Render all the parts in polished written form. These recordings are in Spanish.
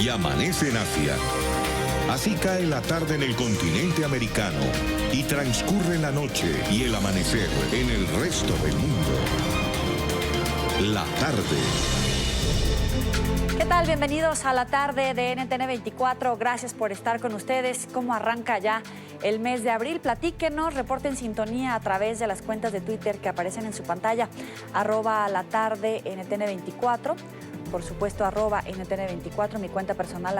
y amanece en Asia. Así cae la tarde en el continente americano y transcurre la noche y el amanecer en el resto del mundo. La tarde. ¿Qué tal? Bienvenidos a la tarde de NTN 24. Gracias por estar con ustedes. ¿Cómo arranca ya el mes de abril? Platíquenos, reporten sintonía a través de las cuentas de Twitter que aparecen en su pantalla. @latarde NTN 24. Por supuesto, @NTN24, mi cuenta personal,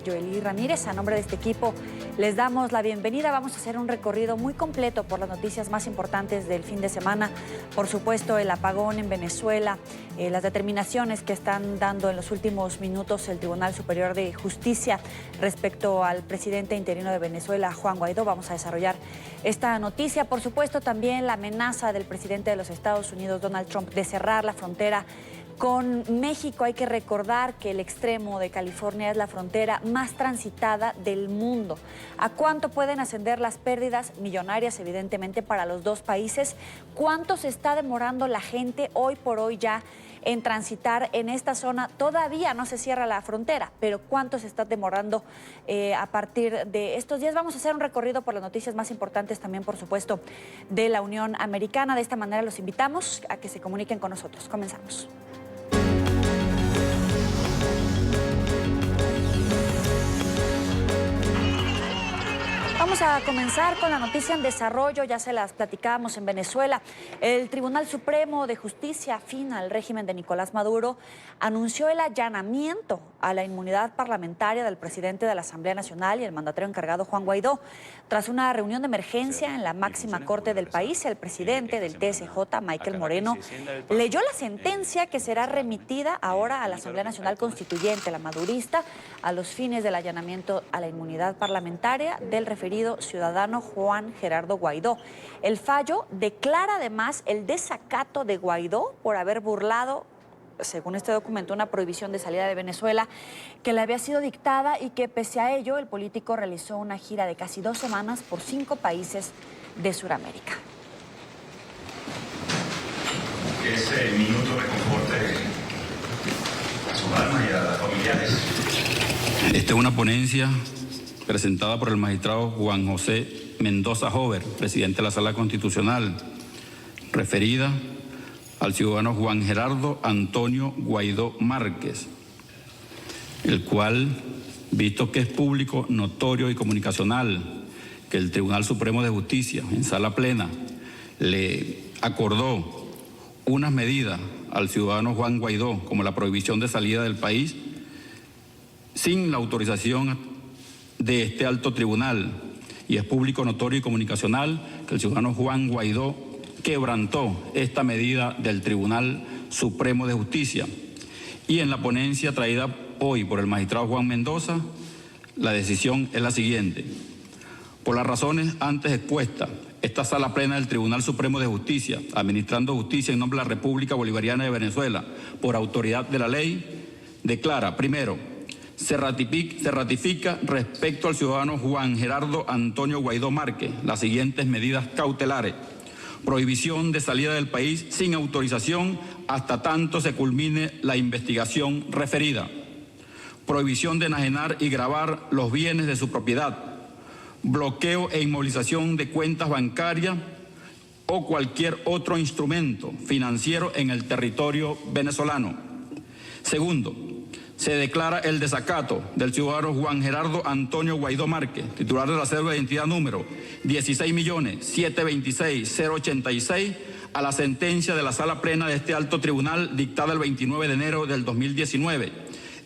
@Joely Ramírez. A nombre de este equipo, les damos la bienvenida. Vamos a hacer un recorrido muy completo por las noticias más importantes del fin de semana. Por supuesto, el apagón en Venezuela, las determinaciones que están dando en los últimos minutos el Tribunal Superior de Justicia respecto al presidente interino de Venezuela, Juan Guaidó. Vamos a desarrollar esta noticia. Por supuesto, también la amenaza del presidente de los Estados Unidos, Donald Trump, de cerrar la frontera con México. Hay que recordar que el extremo de California es la frontera más transitada del mundo. ¿A cuánto pueden ascender las pérdidas millonarias, evidentemente, para los dos países? ¿Cuánto se está demorando la gente hoy por hoy ya en transitar en esta zona? Todavía no se cierra la frontera, pero ¿cuánto se está demorando a partir de estos días? Vamos a hacer un recorrido por las noticias más importantes también, por supuesto, de la Unión Americana. De esta manera los invitamos a que se comuniquen con nosotros. Comenzamos. Vamos a comenzar con la noticia en desarrollo, ya se las platicábamos en Venezuela. El Tribunal Supremo de Justicia, afín al régimen de Nicolás Maduro, anunció el allanamiento a la inmunidad parlamentaria del presidente de la Asamblea Nacional y el mandatario encargado Juan Guaidó. Tras una reunión de emergencia en la máxima corte del país, el presidente del TSJ, Michael Moreno, leyó la sentencia que será remitida ahora a la Asamblea Nacional Constituyente, la madurista, a los fines del allanamiento a la inmunidad parlamentaria del referido ciudadano Juan Gerardo Guaidó. El fallo declara además el desacato de Guaidó por haber burlado, según este documento, una prohibición de salida de Venezuela que le había sido dictada y que pese a ello el político realizó una gira de casi 2 semanas por 5 países de Sudamérica. Que ese minuto reconforte a sus almas y a las familiares. Esta es una ponencia presentada por el magistrado Juan José Mendoza Jover, presidente de la Sala Constitucional, referida al ciudadano Juan Gerardo Antonio Guaidó Márquez, el cual, visto que es público, notorio y comunicacional, que el Tribunal Supremo de Justicia, en sala plena, le acordó unas medidas al ciudadano Juan Guaidó, como la prohibición de salida del país, sin la autorización de este alto tribunal, y es público, notorio y comunicacional que el ciudadano Juan Guaidó quebrantó esta medida del Tribunal Supremo de Justicia. Y en la ponencia traída hoy por el magistrado Juan Mendoza, la decisión es la siguiente. Por las razones antes expuestas, esta sala plena del Tribunal Supremo de Justicia, administrando justicia en nombre de la República Bolivariana de Venezuela, por autoridad de la ley, declara, primero, se ratifica respecto al ciudadano Juan Gerardo Antonio Guaidó Márquez las siguientes medidas cautelares. Prohibición de salida del país sin autorización hasta tanto se culmine la investigación referida. Prohibición de enajenar y gravar los bienes de su propiedad. Bloqueo e inmovilización de cuentas bancarias o cualquier otro instrumento financiero en el territorio venezolano. Segundo, se declara el desacato del ciudadano Juan Gerardo Antonio Guaidó Márquez, titular de la cédula de identidad número 16.726.086, a la sentencia de la sala plena de este alto tribunal dictada el 29 de enero del 2019.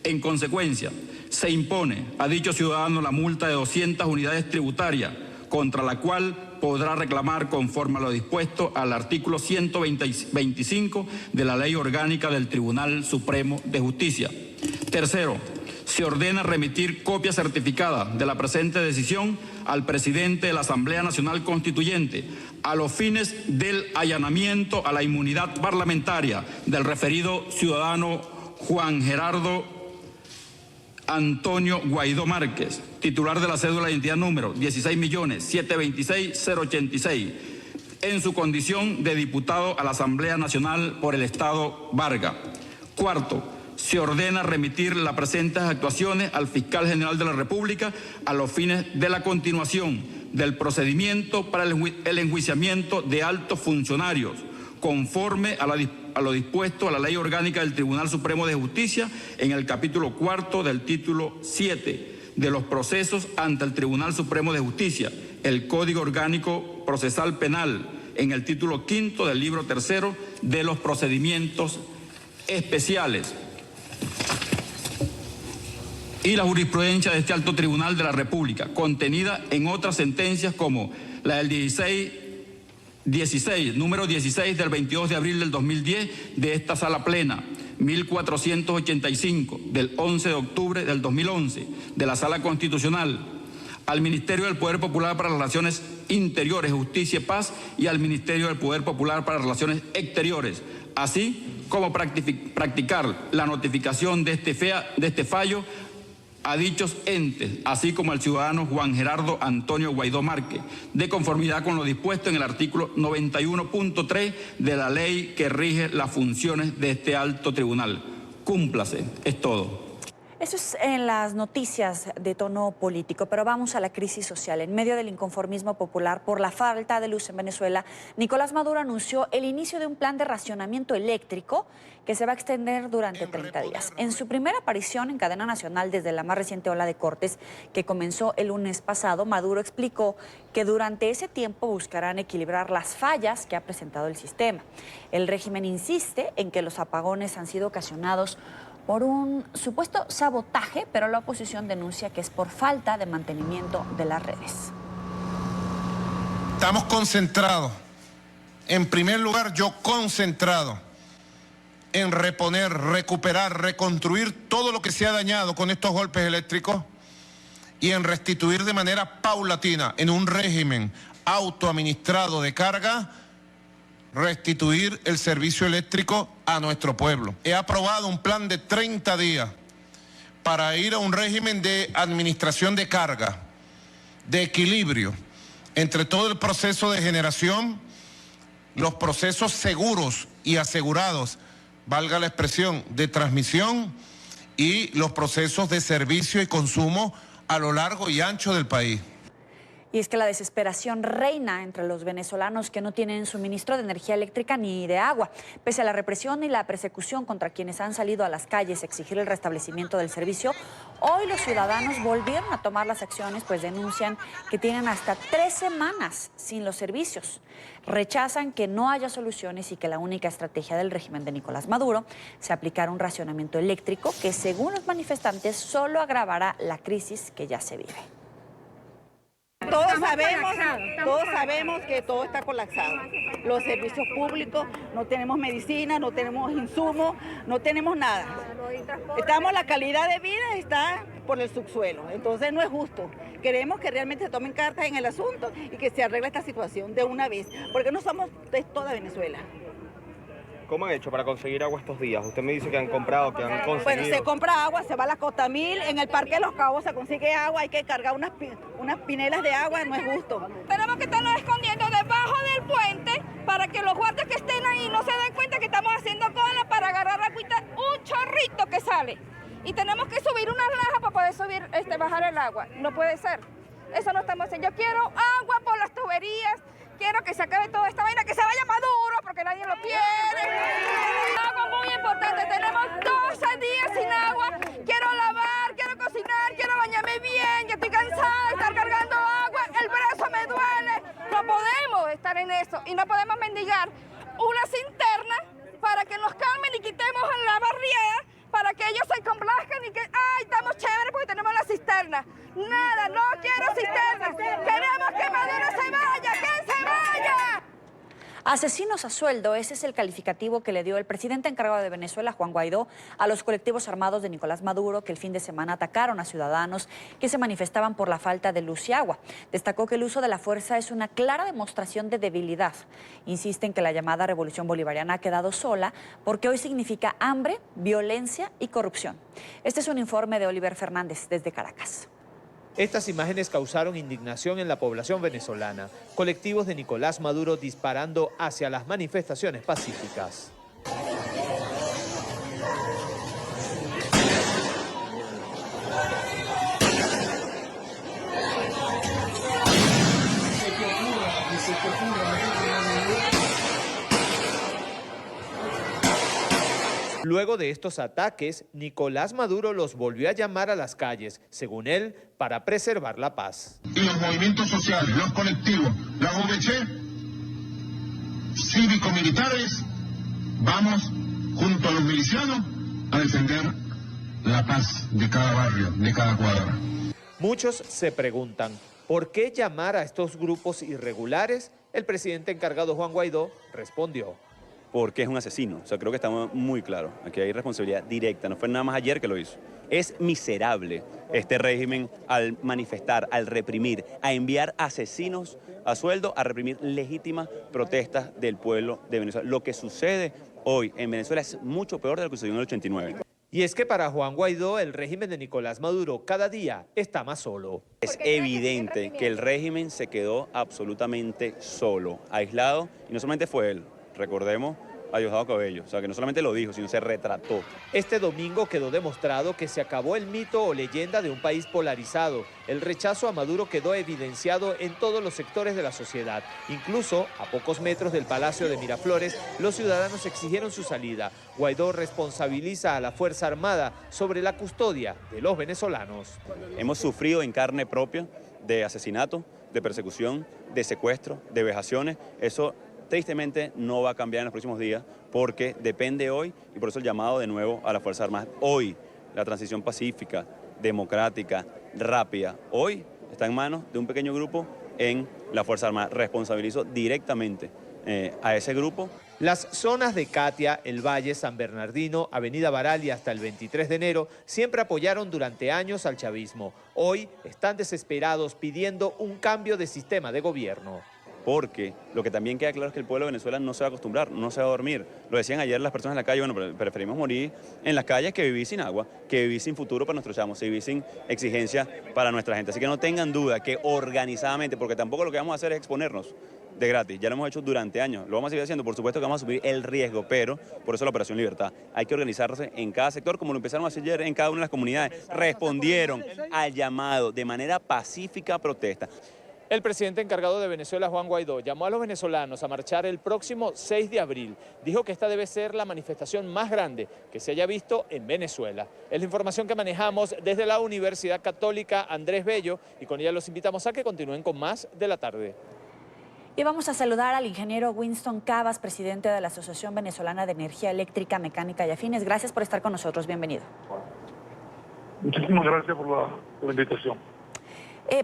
En consecuencia, se impone a dicho ciudadano la multa de 200 unidades tributarias, contra la cual podrá reclamar conforme a lo dispuesto al artículo 125 de la Ley Orgánica del Tribunal Supremo de Justicia. Tercero, se ordena remitir copia certificada de la presente decisión al presidente de la Asamblea Nacional Constituyente a los fines del allanamiento a la inmunidad parlamentaria del referido ciudadano Juan Gerardo Antonio Guaidó Márquez, titular de la cédula de identidad número 16.726.086, en su condición de diputado a la Asamblea Nacional por el Estado Vargas. Cuarto, se ordena remitir las presentes actuaciones al fiscal general de la República a los fines de la continuación del procedimiento para el enjuiciamiento de altos funcionarios, conforme a lo dispuesto a la Ley Orgánica del Tribunal Supremo de Justicia en el capítulo 4 del título 7 de los procesos ante el Tribunal Supremo de Justicia, el Código Orgánico Procesal Penal, en el título 5 del libro 3 de los procedimientos especiales. Y la jurisprudencia de este alto tribunal de la República, contenida en otras sentencias como la del número 16 del 22 de abril del 2010 de esta Sala Plena, 1485 del 11 de octubre del 2011 de la Sala Constitucional, al Ministerio del Poder Popular para Relaciones Interiores, Justicia y Paz y al Ministerio del Poder Popular para Relaciones Exteriores, así como practicar la notificación de este fallo a dichos entes, así como al ciudadano Juan Gerardo Antonio Guaidó Márquez, de conformidad con lo dispuesto en el artículo 91.3 de la ley que rige las funciones de este alto tribunal. Cúmplase, es todo. Eso es en las noticias de tono político, pero vamos a la crisis social. En medio del inconformismo popular por la falta de luz en Venezuela, Nicolás Maduro anunció el inicio de un plan de racionamiento eléctrico que se va a extender durante 30 días. En su primera aparición en cadena nacional desde la más reciente ola de cortes que comenzó el lunes pasado, Maduro explicó que durante ese tiempo buscarán equilibrar las fallas que ha presentado el sistema. El régimen insiste en que los apagones han sido ocasionados por un supuesto sabotaje, pero la oposición denuncia que es por falta de mantenimiento de las redes. Estamos concentrados, en primer lugar yo concentrado en reponer, recuperar, reconstruir todo lo que se ha dañado con estos golpes eléctricos y en restituir de manera paulatina, en un régimen autoadministrado de carga, restituir el servicio eléctrico a nuestro pueblo. He aprobado un plan de 30 días para ir a un régimen de administración de carga, de equilibrio entre todo el proceso de generación, los procesos seguros y asegurados, valga la expresión, de transmisión y los procesos de servicio y consumo a lo largo y ancho del país. Y es que la desesperación reina entre los venezolanos que no tienen suministro de energía eléctrica ni de agua. Pese a la represión y la persecución contra quienes han salido a las calles a exigir el restablecimiento del servicio, hoy los ciudadanos volvieron a tomar las acciones, pues denuncian que tienen hasta 3 semanas sin los servicios. Rechazan que no haya soluciones y que la única estrategia del régimen de Nicolás Maduro sea aplicar un racionamiento eléctrico que, según los manifestantes, solo agravará la crisis que ya se vive. Todos sabemos que todo está colapsado. Los servicios públicos, no tenemos medicina, no tenemos insumos, no tenemos nada. La calidad de vida está por el subsuelo, entonces no es justo. Queremos que realmente se tomen cartas en el asunto y que se arregle esta situación de una vez, porque no somos de toda Venezuela. ¿Cómo han hecho para conseguir agua estos días? Usted me dice que han comprado, que han conseguido. Bueno, se compra agua, se va a la Costa Mil, en el Parque de los Cabos se consigue agua, hay que cargar unas pinelas de agua, no es justo. Tenemos que estarnos escondiendo debajo del puente para que los guardias que estén ahí no se den cuenta que estamos haciendo cola para agarrar agüita, un chorrito que sale. Y tenemos que subir unas lajas para poder bajar el agua. No puede ser. Eso no estamos haciendo. Yo quiero agua por las tuberías. Quiero que se acabe toda esta vaina, que se vaya Maduro, porque nadie lo quiere. Algo muy importante, tenemos 12 días sin agua. Quiero lavar, quiero cocinar, quiero bañarme bien. Ya estoy cansada de estar cargando agua, el brazo me duele. No podemos estar en eso y no podemos mendigar una cisterna para que nos calmen y quitemos la barriera para que ellos se complazcan y que, ay, estamos chéveres porque tenemos la cisterna. Nada, no quiero cisterna. Queremos que Maduro se vaya, que se vaya. Asesinos a sueldo, ese es el calificativo que le dio el presidente encargado de Venezuela, Juan Guaidó, a los colectivos armados de Nicolás Maduro que el fin de semana atacaron a ciudadanos que se manifestaban por la falta de luz y agua. Destacó que el uso de la fuerza es una clara demostración de debilidad. Insisten que la llamada revolución bolivariana ha quedado sola porque hoy significa hambre, violencia y corrupción. Este es un informe de Oliver Fernández desde Caracas. Estas imágenes causaron indignación en la población venezolana. Colectivos de Nicolás Maduro disparando hacia las manifestaciones pacíficas. Luego de estos ataques, Nicolás Maduro los volvió a llamar a las calles, según él, para preservar la paz. Y los movimientos sociales, los colectivos, la OVC, cívico-militares, vamos junto a los milicianos a defender la paz de cada barrio, de cada cuadra. Muchos se preguntan, ¿por qué llamar a estos grupos irregulares? El presidente encargado Juan Guaidó respondió. Porque es un asesino, o sea, creo que estamos muy claros. Aquí hay responsabilidad directa, no fue nada más ayer que lo hizo. Es miserable este régimen al manifestar, al reprimir, a enviar asesinos a sueldo, a reprimir legítimas protestas del pueblo de Venezuela. Lo que sucede hoy en Venezuela es mucho peor de lo que sucedió en el 89. Y es que para Juan Guaidó, el régimen de Nicolás Maduro cada día está más solo. Es evidente que el régimen se quedó absolutamente solo, aislado, y no solamente fue él, recordemos a Diosdado Cabello, o sea que no solamente lo dijo, sino se retrató. Este domingo quedó demostrado que se acabó el mito o leyenda de un país polarizado. El rechazo a Maduro quedó evidenciado en todos los sectores de la sociedad. Incluso, a pocos metros del Palacio de Miraflores, los ciudadanos exigieron su salida. Guaidó responsabiliza a la Fuerza Armada sobre la custodia de los venezolanos. Hemos sufrido en carne propia de asesinato, de persecución, de secuestro, de vejaciones. Eso tristemente no va a cambiar en los próximos días porque depende hoy, y por eso el llamado de nuevo a las Fuerzas Armadas. Hoy la transición pacífica, democrática, rápida, hoy está en manos de un pequeño grupo en la Fuerza Armada. Responsabilizo directamente a ese grupo. Las zonas de Catia, El Valle, San Bernardino, Avenida Baral y hasta el 23 de enero siempre apoyaron durante años al chavismo. Hoy están desesperados pidiendo un cambio de sistema de gobierno. Porque lo que también queda claro es que el pueblo de Venezuela no se va a acostumbrar, no se va a dormir. Lo decían ayer las personas en la calle, bueno, preferimos morir en las calles que vivir sin agua, que vivir sin futuro para nuestros chamos, que vivir sin exigencia para nuestra gente. Así que no tengan duda que organizadamente, porque tampoco lo que vamos a hacer es exponernos de gratis, ya lo hemos hecho durante años, lo vamos a seguir haciendo, por supuesto que vamos a subir el riesgo, pero por eso la Operación Libertad. Hay que organizarse en cada sector, como lo empezaron a hacer ayer en cada una de las comunidades. Respondieron al llamado de manera pacífica a protesta. El presidente encargado de Venezuela, Juan Guaidó, llamó a los venezolanos a marchar el próximo 6 de abril. Dijo que esta debe ser la manifestación más grande que se haya visto en Venezuela. Es la información que manejamos desde la Universidad Católica Andrés Bello y con ella los invitamos a que continúen con más de la tarde. Y vamos a saludar al ingeniero Winston Cavas, presidente de la Asociación Venezolana de Energía Eléctrica, Mecánica y Afines. Gracias por estar con nosotros. Bienvenido. Muchísimas gracias por la invitación.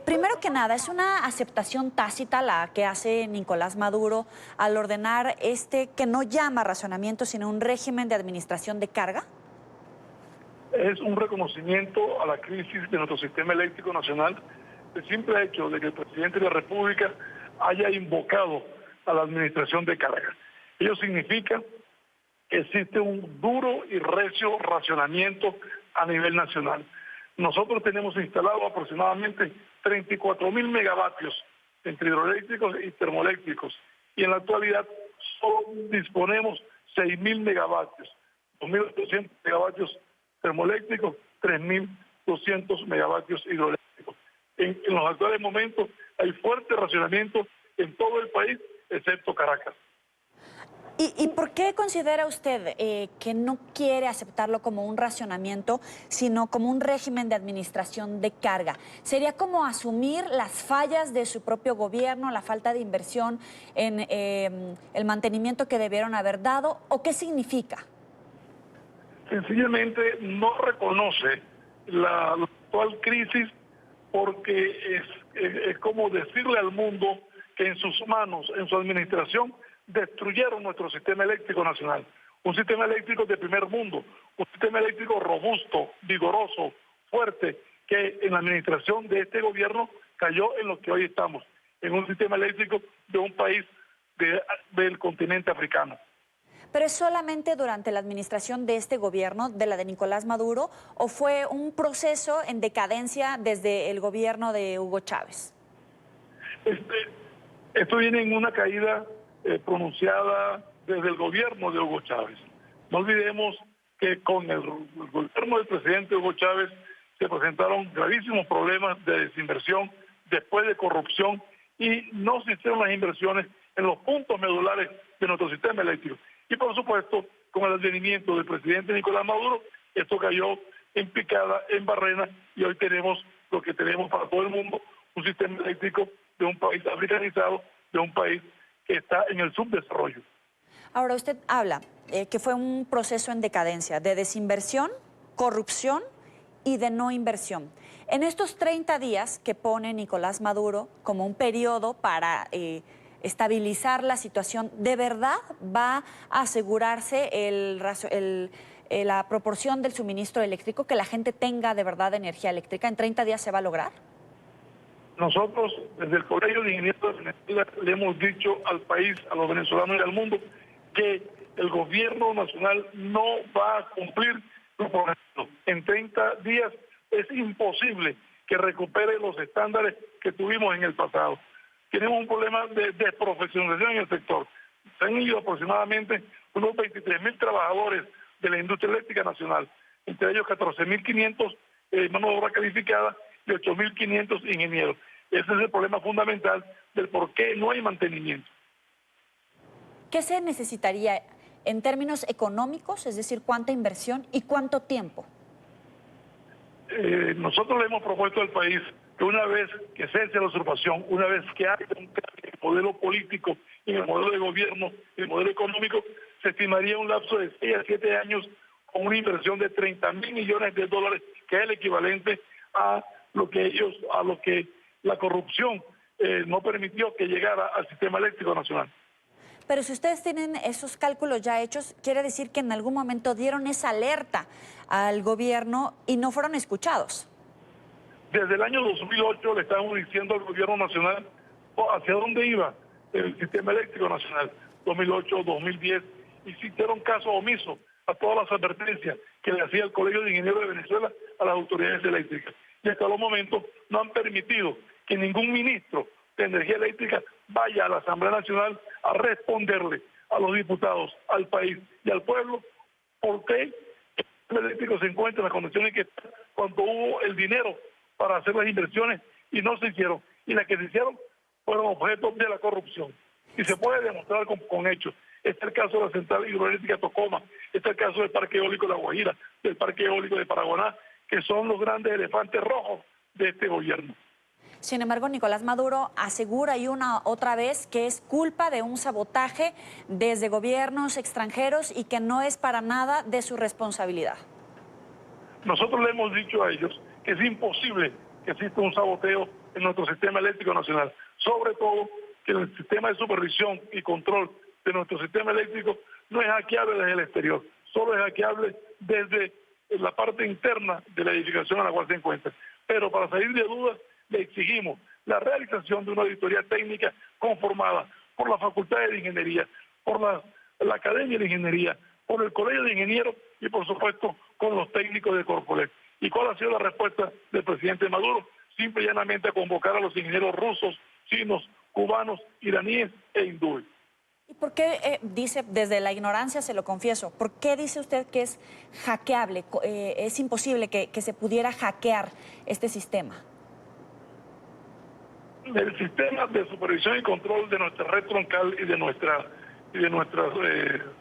Primero que nada, ¿es una aceptación tácita la que hace Nicolás Maduro al ordenar que no llama racionamiento, sino un régimen de administración de carga? Es un reconocimiento a la crisis de nuestro sistema eléctrico nacional, el simple hecho de que el presidente de la República haya invocado a la administración de carga. Ello significa que existe un duro y recio racionamiento a nivel nacional. Nosotros tenemos instalado aproximadamente 34.000 megavatios entre hidroeléctricos y termoeléctricos y en la actualidad solo disponemos 6.000 megavatios, 2.800 megavatios termoeléctricos, 3.200 megavatios hidroeléctricos. En los actuales momentos hay fuerte racionamiento en todo el país, excepto Caracas. ¿Y por qué considera usted que no quiere aceptarlo como un racionamiento, sino como un régimen de administración de carga? ¿Sería como asumir las fallas de su propio gobierno, la falta de inversión en el mantenimiento que debieron haber dado? ¿O qué significa? Sencillamente no reconoce la actual crisis porque es como decirle al mundo que en sus manos, en su administración, destruyeron nuestro sistema eléctrico nacional. Un sistema eléctrico de primer mundo, un sistema eléctrico robusto, vigoroso, fuerte, que en la administración de este gobierno cayó en lo que hoy estamos, en un sistema eléctrico de un país del continente africano. ¿Pero es solamente durante la administración de este gobierno, de la de Nicolás Maduro, o fue un proceso en decadencia desde el gobierno de Hugo Chávez? Esto viene en una caída pronunciada desde el gobierno de Hugo Chávez. No olvidemos que con el gobierno del presidente Hugo Chávez se presentaron gravísimos problemas de desinversión, después de corrupción, y no se hicieron las inversiones en los puntos medulares de nuestro sistema eléctrico. Y por supuesto, con el advenimiento del presidente Nicolás Maduro, esto cayó en picada, en barrena, y hoy tenemos lo que tenemos para todo el mundo, un sistema eléctrico de un país africanizado, de un país que está en el subdesarrollo. Ahora, usted habla que fue un proceso en decadencia, de desinversión, corrupción y de no inversión. En estos 30 días que pone Nicolás Maduro como un periodo para estabilizar la situación, ¿de verdad va a asegurarse la proporción del suministro eléctrico, que la gente tenga de verdad energía eléctrica? ¿En 30 días se va a lograr? Nosotros, desde el Colegio de Ingenieros de Venezuela, le hemos dicho al país, a los venezolanos y al mundo, que el gobierno nacional no va a cumplir lo prometido. En 30 días es imposible que recupere los estándares que tuvimos en el pasado. Tenemos un problema de desprofesionalización en el sector. Se han ido aproximadamente unos 23.000 trabajadores de la industria eléctrica nacional, entre ellos 14.500 mano de obra calificada y 8.500 ingenieros. Ese es el problema fundamental del por qué no hay mantenimiento. ¿Qué se necesitaría en términos económicos, es decir, cuánta inversión y cuánto tiempo? Nosotros le hemos propuesto al país que una vez que cese la usurpación, una vez que haya un cambio en el modelo político, en el modelo de gobierno, en el modelo económico, se estimaría un lapso de 6 a 7 años con una inversión de $30.000 millones, que es el equivalente a lo que la corrupción no permitió que llegara al sistema eléctrico nacional. Pero si ustedes tienen esos cálculos ya hechos, quiere decir que en algún momento dieron esa alerta al gobierno y no fueron escuchados. Desde el año 2008 le estábamos diciendo al gobierno nacional hacia dónde iba el sistema eléctrico nacional, 2008, 2010, y se hicieron caso omiso a todas las advertencias que le hacía el Colegio de Ingenieros de Venezuela a las autoridades eléctricas. Y hasta los momentos no han permitido que ningún ministro de energía eléctrica vaya a la Asamblea Nacional a responderle a los diputados, al país y al pueblo por qué el sistema eléctrico se encuentra en las condiciones que está cuando hubo el dinero para hacer las inversiones y no se hicieron. Y las que se hicieron fueron objeto de la corrupción. Y se puede demostrar con hechos. Este es el caso de la central hidroeléctrica Tocoma, este es el caso del parque eólico de La Guajira, del parque eólico de Paraguaná, que son los grandes elefantes rojos de este gobierno. Sin embargo, Nicolás Maduro asegura y una otra vez que es culpa de un sabotaje desde gobiernos extranjeros y que no es para nada de su responsabilidad. Nosotros le hemos dicho a ellos que es imposible que exista un saboteo en nuestro sistema eléctrico nacional, sobre todo que el sistema de supervisión y control de nuestro sistema eléctrico no es hackeable desde el exterior, solo es hackeable desde la parte interna de la edificación en la cual se encuentra. Pero para salir de dudas, le exigimos la realización de una auditoría técnica conformada por la Facultad de Ingeniería, por la Academia de Ingeniería, por el Colegio de Ingenieros y, por supuesto, con los técnicos de Corpoelec. ¿Y cuál ha sido la respuesta del presidente Maduro? Simple y llanamente a convocar a los ingenieros rusos, chinos, cubanos, iraníes e hindúes. ¿Y por qué dice, desde la ignorancia se lo confieso, por qué dice usted que es hackeable, es imposible que se pudiera hackear este sistema? El sistema de supervisión y control de nuestra red troncal y de nuestras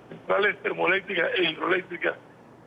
centrales termoeléctricas e hidroeléctricas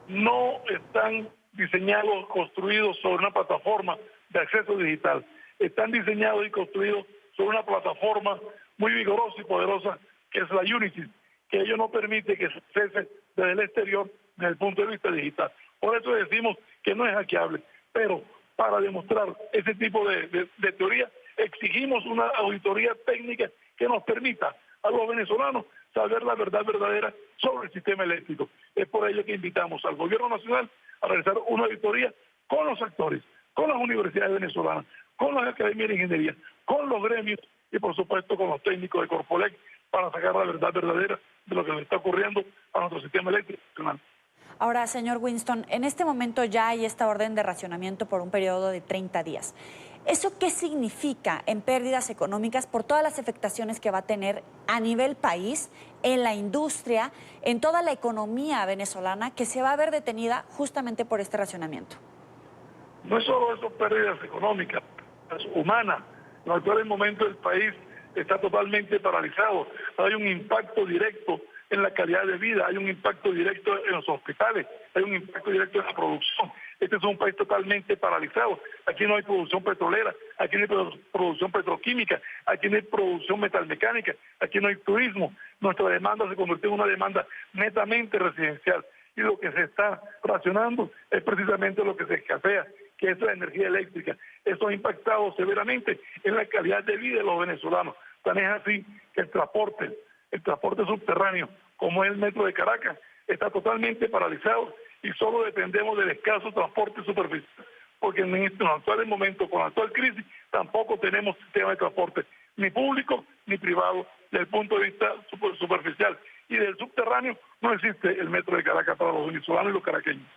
no están diseñados, construidos sobre una plataforma de acceso digital. Están diseñados y construidos sobre una plataforma muy vigorosa y poderosa que es la Unity, que ello no permite que se accese desde el exterior desde el punto de vista digital. Por eso decimos que no es hackeable, pero para demostrar ese tipo de teoría exigimos una auditoría técnica que nos permita a los venezolanos saber la verdad verdadera sobre el sistema eléctrico. Es por ello que invitamos al gobierno nacional a realizar una auditoría con los actores, con las universidades venezolanas, con las academias de ingeniería, con los gremios y por supuesto con los técnicos de Corpoelec para sacar la verdad verdadera de lo que le está ocurriendo a nuestro sistema eléctrico nacional. Ahora, señor Winston, en este momento ya hay esta orden de racionamiento por un periodo de 30 días. ¿Eso qué significa en pérdidas económicas por todas las afectaciones que va a tener a nivel país, en la industria, en toda la economía venezolana que se va a ver detenida justamente por este racionamiento? No es solo eso, pérdidas económicas, es humana. En el actual momento el país está totalmente paralizado. Hay un impacto directo en la calidad de vida, hay un impacto directo en los hospitales, hay un impacto directo en la producción. Este es un país totalmente paralizado. Aquí no hay producción petrolera, aquí no hay producción petroquímica, aquí no hay producción metalmecánica, aquí no hay turismo. Nuestra demanda se convirtió en una demanda netamente residencial y lo que se está racionando es precisamente lo que se escasea, que es la energía eléctrica. Esto ha impactado severamente en la calidad de vida de los venezolanos. Tan es así que el transporte subterráneo, como es el metro de Caracas, está totalmente paralizado y solo dependemos del escaso transporte superficial, porque en el actual momento, con la actual crisis, tampoco tenemos sistema de transporte, ni público ni privado, desde el punto de vista superficial. Y del subterráneo no existe el metro de Caracas para los venezolanos y los caraqueños.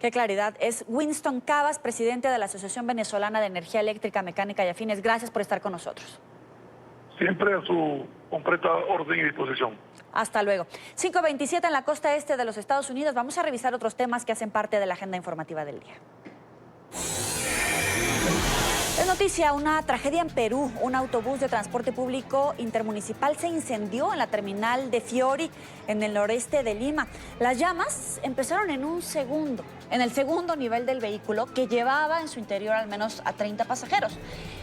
Qué claridad. Es Winston Cavas, presidente de la Asociación Venezolana de Energía Eléctrica, Mecánica y Afines. Gracias por estar con nosotros. Siempre a su completa orden y disposición. Hasta luego. 5:27 en la costa este de los Estados Unidos. Vamos a revisar otros temas que hacen parte de la agenda informativa del día. Es noticia, una tragedia en Perú. Un autobús de transporte público intermunicipal se incendió en la terminal de Fiori, en el noreste de Lima. Las llamas empezaron en el segundo nivel del vehículo, que llevaba en su interior al menos a 30 pasajeros.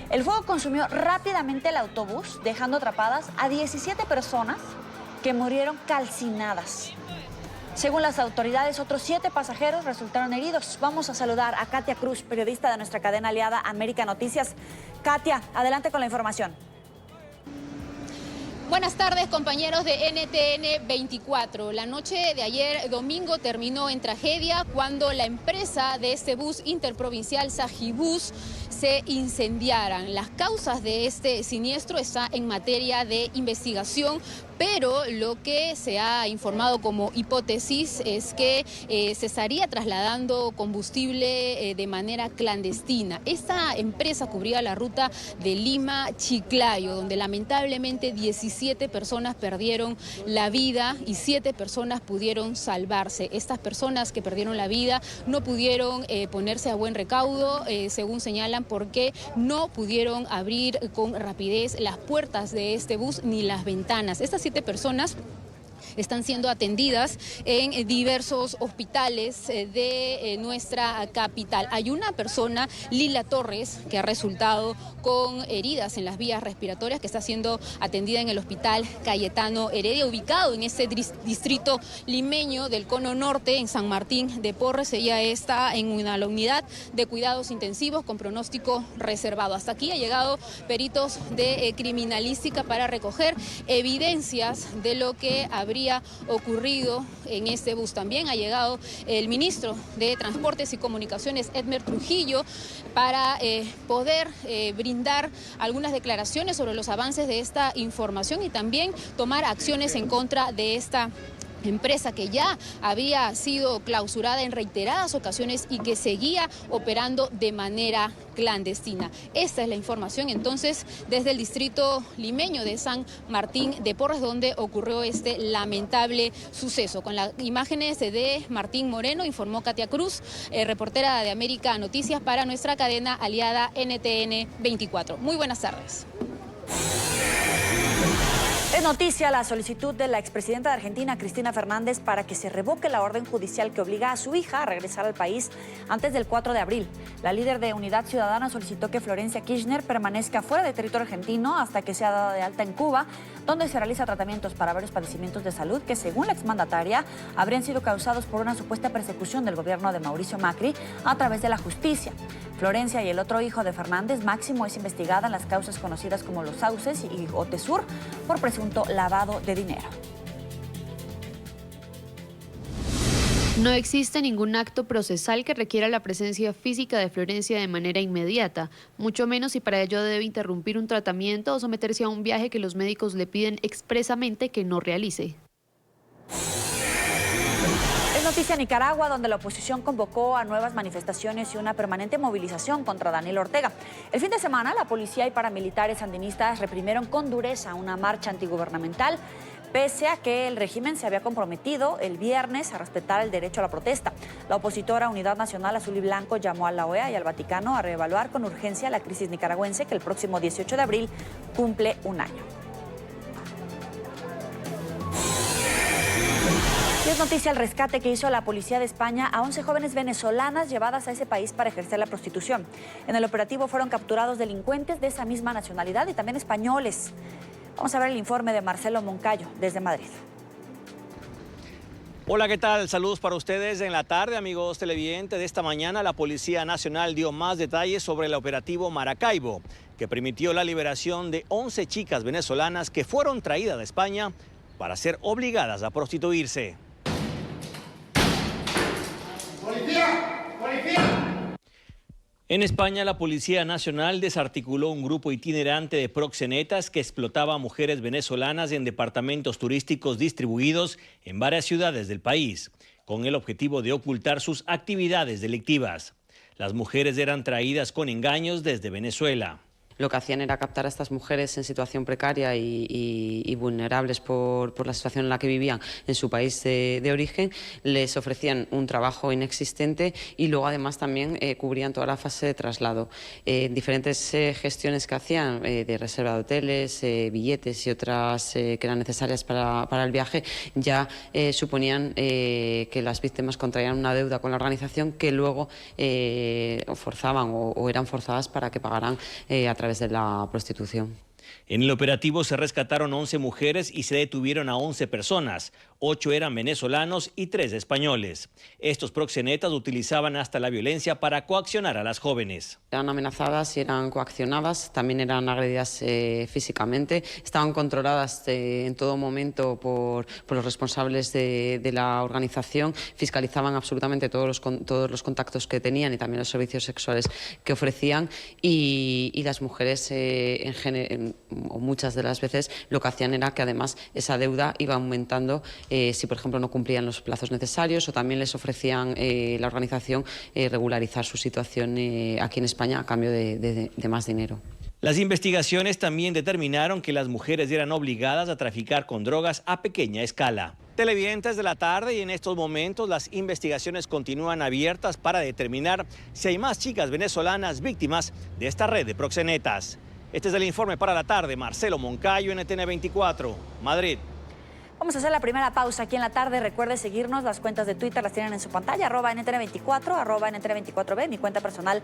El fuego consumió rápidamente el autobús, dejando atrapadas a 17 personas que murieron calcinadas. Según las autoridades, otros 7 pasajeros resultaron heridos. Vamos a saludar a Katia Cruz, periodista de nuestra cadena aliada América Noticias. Katia, adelante con la información. Buenas tardes, compañeros de NTN 24. La noche de ayer domingo terminó en tragedia cuando la empresa de este bus interprovincial Sajibus se incendiaran. Las causas de este siniestro están en materia de investigación, pero lo que se ha informado como hipótesis es que se estaría trasladando combustible de manera clandestina. Esta empresa cubría la ruta de Lima-Chiclayo, donde lamentablemente 17 personas perdieron la vida y 7 personas pudieron salvarse. Estas personas que perdieron la vida no pudieron ponerse a buen recaudo, según señalan, porque no pudieron abrir con rapidez las puertas de este bus ni las ventanas. Estas 7 personas están siendo atendidas en diversos hospitales de nuestra capital. Hay una persona, Lila Torres, que ha resultado con heridas en las vías respiratorias, que está siendo atendida en el Hospital Cayetano Heredia, ubicado en este distrito limeño del Cono Norte, en San Martín de Porres. Ella está en la unidad de cuidados intensivos con pronóstico reservado. Hasta aquí ha llegado peritos de criminalística para recoger evidencias de lo que habría ocurrido en este bus. También ha llegado el ministro de Transportes y Comunicaciones, Edmer Trujillo, para poder brindar algunas declaraciones sobre los avances de esta información y también tomar acciones en contra de esta empresa que ya había sido clausurada en reiteradas ocasiones y que seguía operando de manera clandestina. Esta es la información entonces desde el distrito limeño de San Martín de Porres, donde ocurrió este lamentable suceso. Con las imágenes de Martín Moreno, informó Katia Cruz, reportera de América Noticias para nuestra cadena aliada NTN 24. Muy buenas tardes. Es noticia la solicitud de la expresidenta de Argentina, Cristina Fernández, para que se revoque la orden judicial que obliga a su hija a regresar al país antes del 4 de abril. La líder de Unidad Ciudadana solicitó que Florencia Kirchner permanezca fuera del territorio argentino hasta que sea dada de alta en Cuba, donde se realiza tratamientos para varios padecimientos de salud que, según la exmandataria, habrían sido causados por una supuesta persecución del gobierno de Mauricio Macri a través de la justicia. Florencia y el otro hijo de Fernández, Máximo, es investigada en las causas conocidas como Los Sauces y Otesur por presunto lavado de dinero. No existe ningún acto procesal que requiera la presencia física de Florencia de manera inmediata, mucho menos si para ello debe interrumpir un tratamiento o someterse a un viaje que los médicos le piden expresamente que no realice. Es noticia Nicaragua, donde la oposición convocó a nuevas manifestaciones y una permanente movilización contra Daniel Ortega. El fin de semana, la policía y paramilitares sandinistas reprimieron con dureza una marcha antigubernamental, pese a que el régimen se había comprometido el viernes a respetar el derecho a la protesta. La opositora Unidad Nacional Azul y Blanco llamó a la OEA y al Vaticano a reevaluar con urgencia la crisis nicaragüense, que el próximo 18 de abril cumple un año. Y es noticia el rescate que hizo la policía de España a 11 jóvenes venezolanas llevadas a ese país para ejercer la prostitución. En el operativo fueron capturados delincuentes de esa misma nacionalidad y también españoles. Vamos a ver el informe de Marcelo Moncayo desde Madrid. Hola, ¿qué tal? Saludos para ustedes en la tarde, amigos televidentes. De esta mañana la Policía Nacional dio más detalles sobre el operativo Maracaibo, que permitió la liberación de 11 chicas venezolanas que fueron traídas de España para ser obligadas a prostituirse. ¡Policía! ¡Policía! En España, la Policía Nacional desarticuló un grupo itinerante de proxenetas que explotaba a mujeres venezolanas en departamentos turísticos distribuidos en varias ciudades del país, con el objetivo de ocultar sus actividades delictivas. Las mujeres eran traídas con engaños desde Venezuela. Lo que hacían era captar a estas mujeres en situación precaria y vulnerables por la situación en la que vivían en su país de origen, les ofrecían un trabajo inexistente y luego además también cubrían toda la fase de traslado. Diferentes gestiones que hacían de reserva de hoteles, billetes y otras que eran necesarias para el viaje ya suponían que las víctimas contraían una deuda con la organización que luego forzaban o eran forzadas para que pagaran a través de la prostitución. En el operativo se rescataron 11 mujeres y se detuvieron a 11 personas. 8 eran venezolanos y 3 españoles. Estos proxenetas utilizaban hasta la violencia para coaccionar a las jóvenes. Eran amenazadas y eran coaccionadas, también eran agredidas físicamente, estaban controladas en todo momento por los responsables de la organización, fiscalizaban absolutamente todos los contactos que tenían y también los servicios sexuales que ofrecían y las mujeres o muchas de las veces lo que hacían era que además esa deuda iba aumentando si por ejemplo no cumplían los plazos necesarios, o también les ofrecían la organización regularizar su situación aquí en España a cambio de más dinero. Las investigaciones también determinaron que las mujeres eran obligadas a traficar con drogas a pequeña escala. Televidentes de la tarde, y en estos momentos las investigaciones continúan abiertas para determinar si hay más chicas venezolanas víctimas de esta red de proxenetas. Este es el informe para la tarde. Marcelo Moncayo, NTN 24, Madrid. Vamos a hacer la primera pausa aquí en la tarde. Recuerde seguirnos, las cuentas de Twitter las tienen en su pantalla, @NTN24, @NTN24B, mi cuenta personal,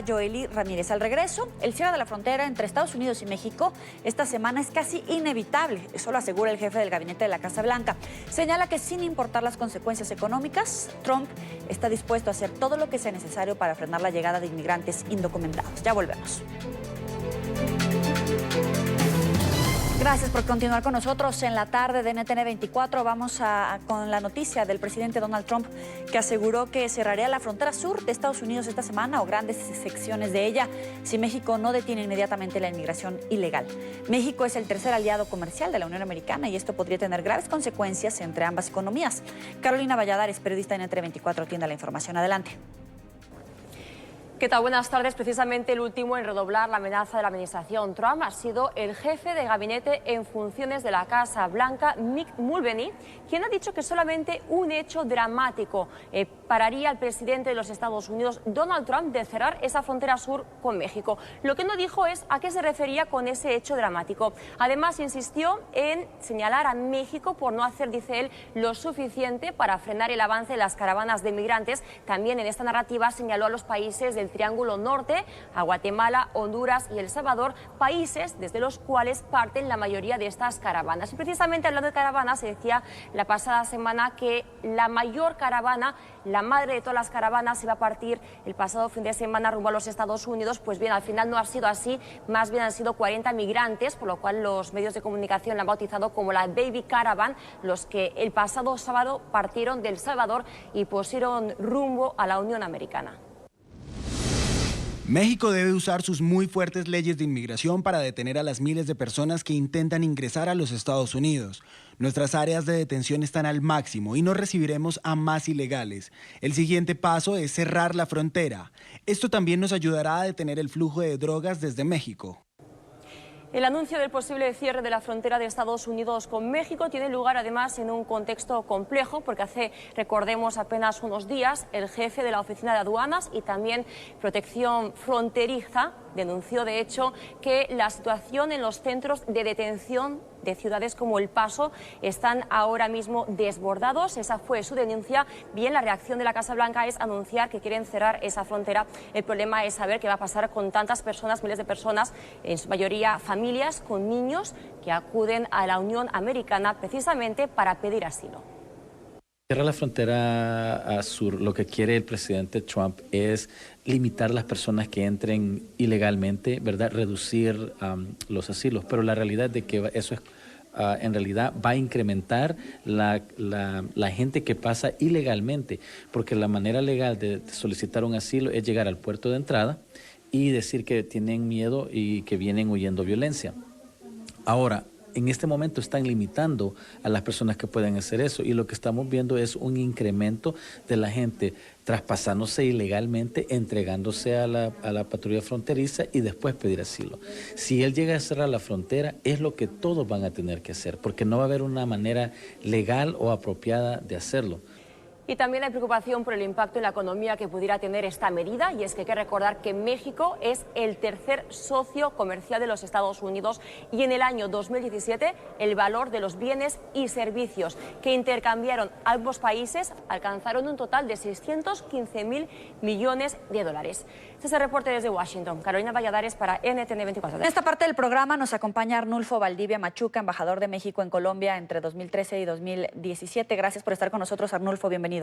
@Joely Ramírez. Al regreso, el cierre de la frontera entre Estados Unidos y México esta semana es casi inevitable. Eso lo asegura el jefe del gabinete de la Casa Blanca. Señala que sin importar las consecuencias económicas, Trump está dispuesto a hacer todo lo que sea necesario para frenar la llegada de inmigrantes indocumentados. Ya volvemos. Gracias por continuar con nosotros en la tarde de NTN 24. Vamos con la noticia del presidente Donald Trump, que aseguró que cerraría la frontera sur de Estados Unidos esta semana o grandes secciones de ella si México no detiene inmediatamente la inmigración ilegal. México es el tercer aliado comercial de la Unión Americana y esto podría tener graves consecuencias entre ambas economías. Carolina Valladares, periodista de NTN 24, tiene la información. Adelante. ¿Qué tal? Buenas tardes. Precisamente el último en redoblar la amenaza de la administración Trump ha sido el jefe de gabinete en funciones de la Casa Blanca, Mick Mulvaney, quien ha dicho que solamente un hecho dramático pararía al presidente de los Estados Unidos, Donald Trump, de cerrar esa frontera sur con México. Lo que no dijo es a qué se refería con ese hecho dramático. Además, insistió en señalar a México por no hacer, dice él, lo suficiente para frenar el avance de las caravanas de migrantes. También en esta narrativa señaló a los países del Triángulo Norte, a Guatemala, Honduras y El Salvador, países desde los cuales parten la mayoría de estas caravanas. Y precisamente hablando de caravanas, se decía la pasada semana que la mayor caravana, la madre de todas las caravanas, iba a partir el pasado fin de semana rumbo a los Estados Unidos. Pues bien, al final no ha sido así, más bien han sido 40 migrantes, por lo cual los medios de comunicación la han bautizado como la Baby Caravan, los que el pasado sábado partieron de El Salvador y pusieron rumbo a la Unión Americana. México debe usar sus muy fuertes leyes de inmigración para detener a las miles de personas que intentan ingresar a los Estados Unidos. Nuestras áreas de detención están al máximo y no recibiremos a más ilegales. El siguiente paso es cerrar la frontera. Esto también nos ayudará a detener el flujo de drogas desde México. El anuncio del posible cierre de la frontera de Estados Unidos con México tiene lugar además en un contexto complejo porque hace, recordemos, apenas unos días el jefe de la Oficina de Aduanas y también Protección Fronteriza denunció de hecho que la situación en los centros de detención de ciudades como El Paso están ahora mismo desbordados. Esa fue su denuncia. Bien, la reacción de la Casa Blanca es anunciar que quieren cerrar esa frontera. El problema es saber qué va a pasar con tantas personas, miles de personas, en su mayoría familias con niños, que acuden a la Unión Americana precisamente para pedir asilo. Cerrar la frontera sur, lo que quiere el presidente Trump es limitar las personas que entren ilegalmente, ¿verdad? Reducir los asilos, pero la realidad es de que eso es, en realidad va a incrementar la gente que pasa ilegalmente, porque la manera legal de solicitar un asilo es llegar al puerto de entrada y decir que tienen miedo y que vienen huyendo violencia. Ahora, en este momento están limitando a las personas que pueden hacer eso, y lo que estamos viendo es un incremento de la gente traspasándose ilegalmente, entregándose a la patrulla fronteriza y después pedir asilo. Si él llega a cerrar la frontera, es lo que todos van a tener que hacer, porque no va a haber una manera legal o apropiada de hacerlo. Y también hay preocupación por el impacto en la economía que pudiera tener esta medida, y es que hay que recordar que México es el tercer socio comercial de los Estados Unidos, y en el año 2017 el valor de los bienes y servicios que intercambiaron ambos países alcanzaron un total de 615.000 millones de dólares. Este es el reporte desde Washington. Carolina Valladares para NTN 24. En esta parte del programa nos acompaña Arnulfo Valdivia Machuca, embajador de México en Colombia entre 2013 y 2017. Gracias por estar con nosotros, Arnulfo. Bienvenido.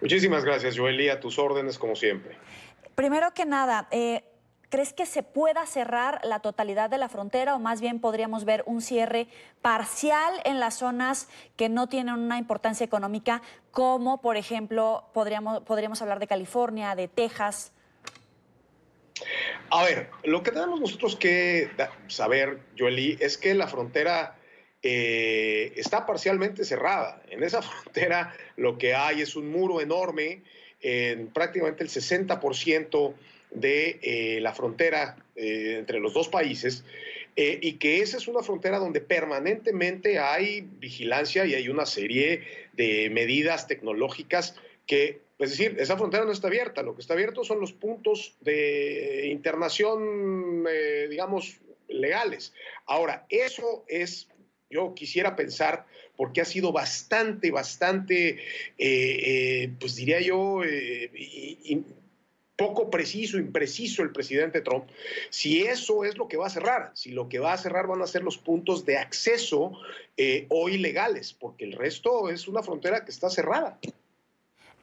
Muchísimas gracias, Joely, a tus órdenes como siempre. Primero que nada, ¿crees que se pueda cerrar la totalidad de la frontera, o más bien podríamos ver un cierre parcial en las zonas que no tienen una importancia económica, como por ejemplo podríamos hablar de California, de Texas? A ver, lo que tenemos nosotros que saber, Joely, es que la frontera está parcialmente cerrada. En esa frontera lo que hay es un muro enorme, en prácticamente el 60% de la frontera entre los dos países, y que esa es una frontera donde permanentemente hay vigilancia y hay una serie de medidas tecnológicas que, es decir, esa frontera no está abierta. Lo que está abierto son los puntos de internación, digamos, legales. Ahora, eso es... Yo quisiera pensar, porque ha sido bastante, pues diría yo, poco preciso, impreciso el presidente Trump, si eso es lo que va a cerrar, si lo que va a cerrar van a ser los puntos de acceso hoy legales, porque el resto es una frontera que está cerrada.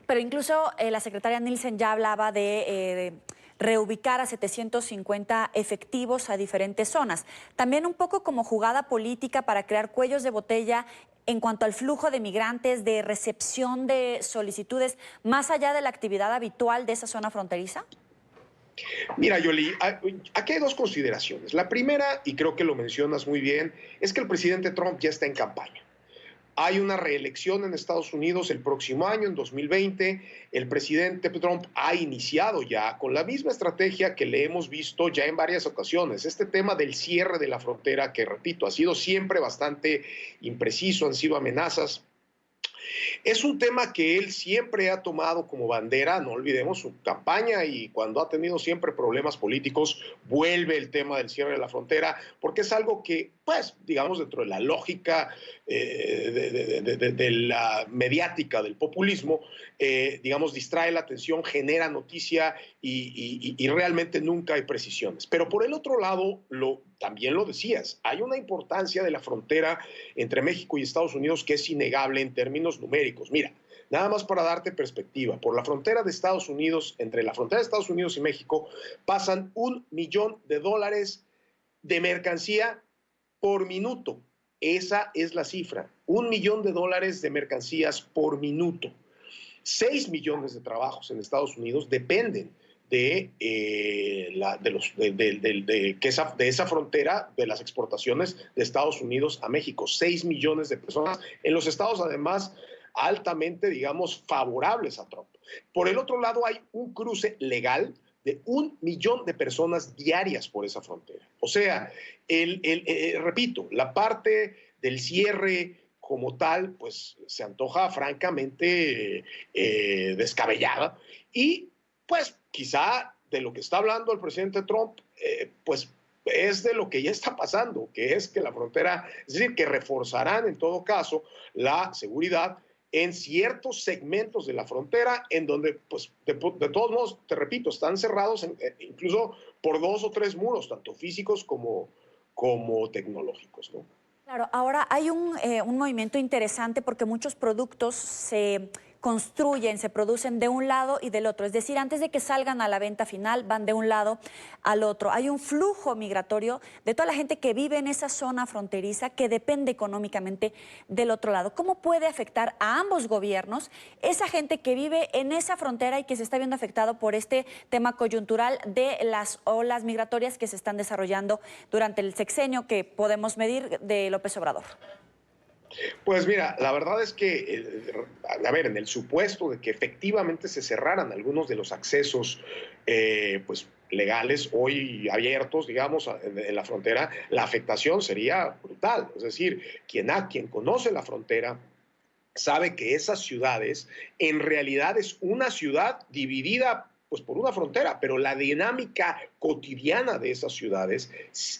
Pero incluso la secretaria Nielsen ya hablaba de reubicar a 750 efectivos a diferentes zonas. También un poco como jugada política para crear cuellos de botella en cuanto al flujo de migrantes, de recepción de solicitudes, más allá de la actividad habitual de esa zona fronteriza. Mira, Joely, aquí hay dos consideraciones. La primera, y creo que lo mencionas muy bien, es que el presidente Trump ya está en campaña. Hay una reelección en Estados Unidos el próximo año, en 2020. El presidente Trump ha iniciado ya con la misma estrategia que le hemos visto ya en varias ocasiones. Este tema del cierre de la frontera, que repito, ha sido siempre bastante impreciso, han sido amenazas. Es un tema que él siempre ha tomado como bandera, no olvidemos su campaña, y cuando ha tenido siempre problemas políticos, vuelve el tema del cierre de la frontera, porque es algo que, pues, digamos, dentro de la lógica de la mediática, del populismo, digamos, distrae la atención, genera noticia y realmente nunca hay precisiones. Pero por el otro lado, también lo decías, hay una importancia de la frontera entre México y Estados Unidos que es innegable en términos numéricos. Mira, nada más para darte perspectiva, por la frontera de Estados Unidos, entre la frontera de Estados Unidos y México, pasan $1 millón de mercancía por minuto. Esa es la cifra, $1 millón de mercancías por minuto. 6 millones de trabajos en Estados Unidos dependen de esa frontera, de las exportaciones de Estados Unidos a México. 6 millones de personas en los estados, además, altamente, digamos, favorables a Trump. Por el otro lado, hay un cruce legal de 1 millón de personas diarias por esa frontera. O sea, repito, la parte del cierre como tal, pues se antoja francamente descabellada, y pues quizá de lo que está hablando el presidente Trump, pues es de lo que ya está pasando, que es que la frontera, es decir, que reforzarán en todo caso la seguridad en ciertos segmentos de la frontera en donde, pues, de todos modos, te repito, están cerrados incluso por 2 o 3 muros, tanto físicos como tecnológicos, ¿no? Claro, ahora hay un movimiento interesante porque muchos productos se construyen, se producen de un lado y del otro. Es decir, antes de que salgan a la venta final, van de un lado al otro. Hay un flujo migratorio de toda la gente que vive en esa zona fronteriza que depende económicamente del otro lado. ¿Cómo puede afectar a ambos gobiernos esa gente que vive en esa frontera y que se está viendo afectado por este tema coyuntural de las olas migratorias que se están desarrollando durante el sexenio que podemos medir de López Obrador? Pues mira, la verdad es que, a ver, en el supuesto de que efectivamente se cerraran algunos de los accesos pues, legales hoy abiertos, digamos, en la frontera, la afectación sería brutal. Es decir, quien conoce la frontera sabe que esas ciudades en realidad es una ciudad dividida pues por una frontera, pero la dinámica cotidiana de esas ciudades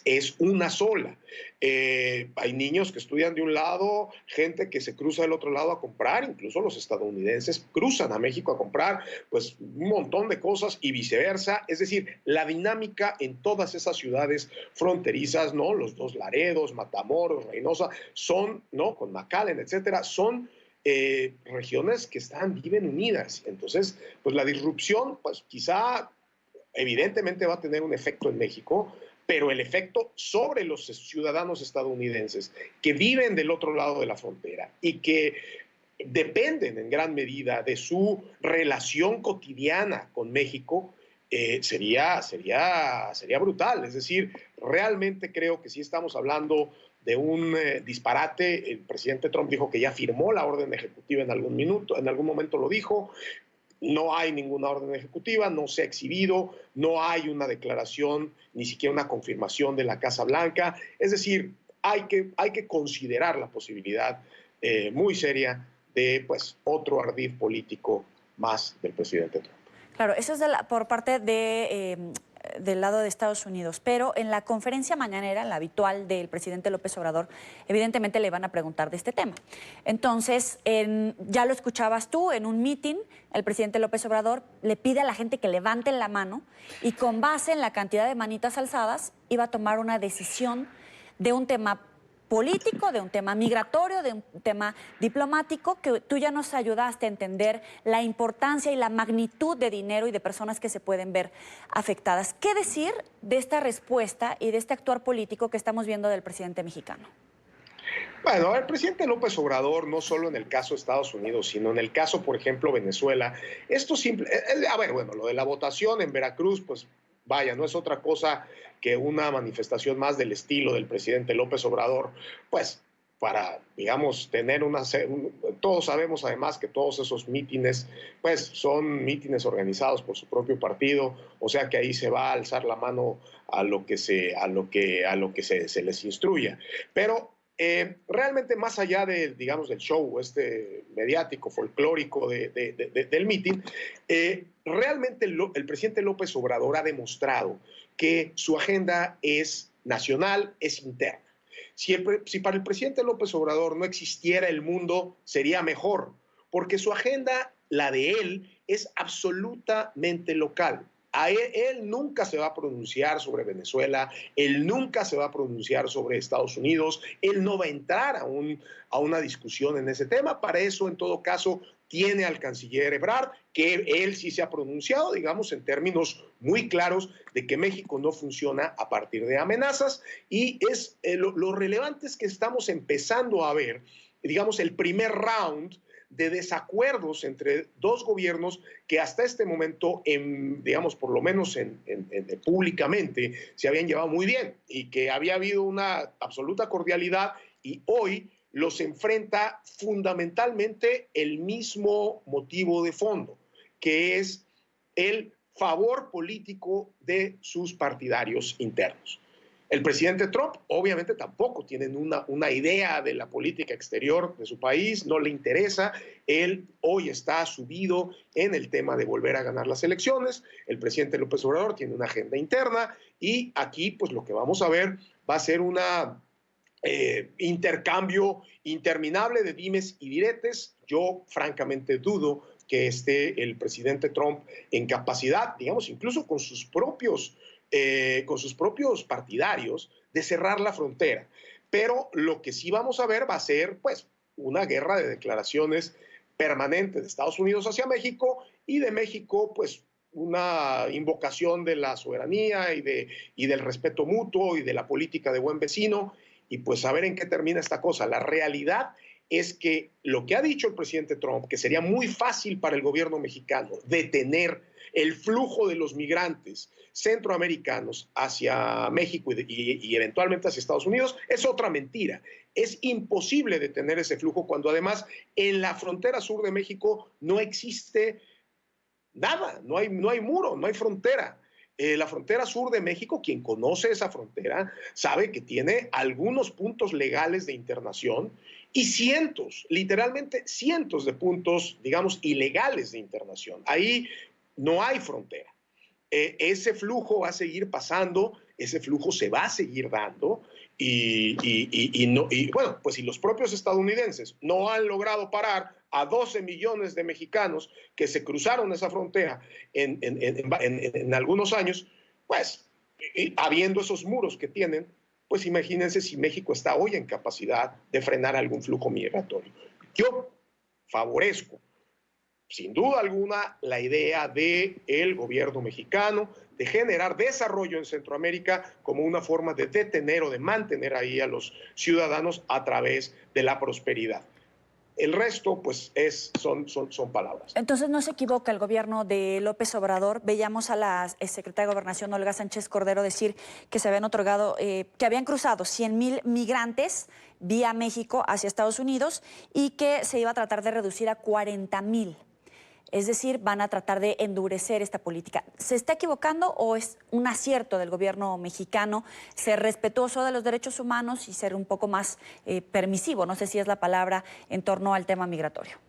es una sola. Hay niños que estudian de un lado, gente que se cruza del otro lado a comprar, incluso los estadounidenses cruzan a México a comprar pues un montón de cosas y viceversa. Es decir, la dinámica en todas esas ciudades fronterizas, ¿no? Los dos Laredos, Matamoros, Reynosa, son, ¿no? Con McAllen, etcétera, son regiones que viven unidas. Entonces, pues la disrupción, pues quizá evidentemente va a tener un efecto en México, pero el efecto sobre los ciudadanos estadounidenses que viven del otro lado de la frontera y que dependen en gran medida de su relación cotidiana con México, sería brutal. Es decir, realmente creo que sí estamos hablando de un disparate. El presidente Trump dijo que ya firmó la orden ejecutiva en algún momento lo dijo. No hay ninguna orden ejecutiva, no se ha exhibido, no hay una declaración, ni siquiera una confirmación de la Casa Blanca. Es decir, hay que considerar la posibilidad muy seria de pues, otro ardid político más del presidente Trump. Claro, eso es por parte del lado de Estados Unidos, pero en la conferencia mañanera, la habitual del presidente López Obrador, evidentemente le van a preguntar de este tema. Entonces, ya lo escuchabas tú, en un meeting, el presidente López Obrador le pide a la gente que levanten la mano y con base en la cantidad de manitas alzadas iba a tomar una decisión de un tema político, de un tema migratorio, de un tema diplomático, que tú ya nos ayudaste a entender la importancia y la magnitud de dinero y de personas que se pueden ver afectadas. ¿Qué decir de esta respuesta y de este actuar político que estamos viendo del presidente mexicano? Bueno, el presidente López Obrador, no solo en el caso de Estados Unidos, sino en el caso, por ejemplo, Venezuela, lo de la votación en Veracruz, pues vaya, no es otra cosa que una manifestación más del estilo del presidente López Obrador, pues para, digamos, tener todos sabemos además que todos esos mítines, pues son mítines organizados por su propio partido, o sea que ahí se va a alzar la mano a lo que se les instruya. Pero realmente más allá del show mediático, folclórico del mítin, realmente el presidente López Obrador ha demostrado que su agenda es nacional, es interna. Si para el presidente López Obrador no existiera el mundo, sería mejor, porque su agenda, la de él, es absolutamente local. Él nunca se va a pronunciar sobre Venezuela, él nunca se va a pronunciar sobre Estados Unidos, él no va a entrar a una discusión en ese tema. Para eso, en todo caso, tiene al canciller Ebrard, que él sí se ha pronunciado, digamos, en términos muy claros de que México no funciona a partir de amenazas, y lo relevante es que estamos empezando a ver, digamos, el primer round de desacuerdos entre dos gobiernos que hasta este momento, digamos, por lo menos públicamente, se habían llevado muy bien y que había habido una absoluta cordialidad, y hoy los enfrenta fundamentalmente el mismo motivo de fondo, que es el favor político de sus partidarios internos. El presidente Trump obviamente tampoco tiene una idea de la política exterior de su país, no le interesa. Él hoy está subido en el tema de volver a ganar las elecciones. El presidente López Obrador tiene una agenda interna y aquí pues lo que vamos a ver va a ser una intercambio interminable de dimes y diretes. Yo francamente dudo que esté el presidente Trump en capacidad, digamos, incluso con sus propios partidarios, de cerrar la frontera. Pero lo que sí vamos a ver va a ser, pues, una guerra de declaraciones permanente de Estados Unidos hacia México y de México, pues, una invocación de la soberanía y del respeto mutuo y de la política de buen vecino. Y pues a ver en qué termina esta cosa. La realidad es que lo que ha dicho el presidente Trump, que sería muy fácil para el gobierno mexicano detener el flujo de los migrantes centroamericanos hacia México y eventualmente hacia Estados Unidos, es otra mentira. Es imposible detener ese flujo cuando además en la frontera sur de México no existe nada, no hay muro, no hay frontera. La frontera sur de México, quien conoce esa frontera, sabe que tiene algunos puntos legales de internación y cientos, literalmente cientos de puntos, digamos, ilegales de internación. Ahí no hay frontera. Ese flujo va a seguir pasando, ese flujo se va a seguir dando y bueno, pues si los propios estadounidenses no han logrado parar a 12 millones de mexicanos que se cruzaron esa frontera en algunos años, pues habiendo esos muros que tienen, pues imagínense si México está hoy en capacidad de frenar algún flujo migratorio. Yo favorezco, sin duda alguna, la idea del gobierno mexicano de generar desarrollo en Centroamérica como una forma de detener o de mantener ahí a los ciudadanos a través de la prosperidad. El resto, pues, son palabras. Entonces, ¿no se equivoca el gobierno de López Obrador? Veíamos a la secretaria de Gobernación, Olga Sánchez Cordero, decir que se habían otorgado, que habían cruzado 100,000 migrantes vía México hacia Estados Unidos y que se iba a tratar de reducir a 40,000. Es decir, van a tratar de endurecer esta política. ¿Se está equivocando o es un acierto del gobierno mexicano ser respetuoso de los derechos humanos y ser un poco más permisivo, no sé si es la palabra, en torno al tema migratorio?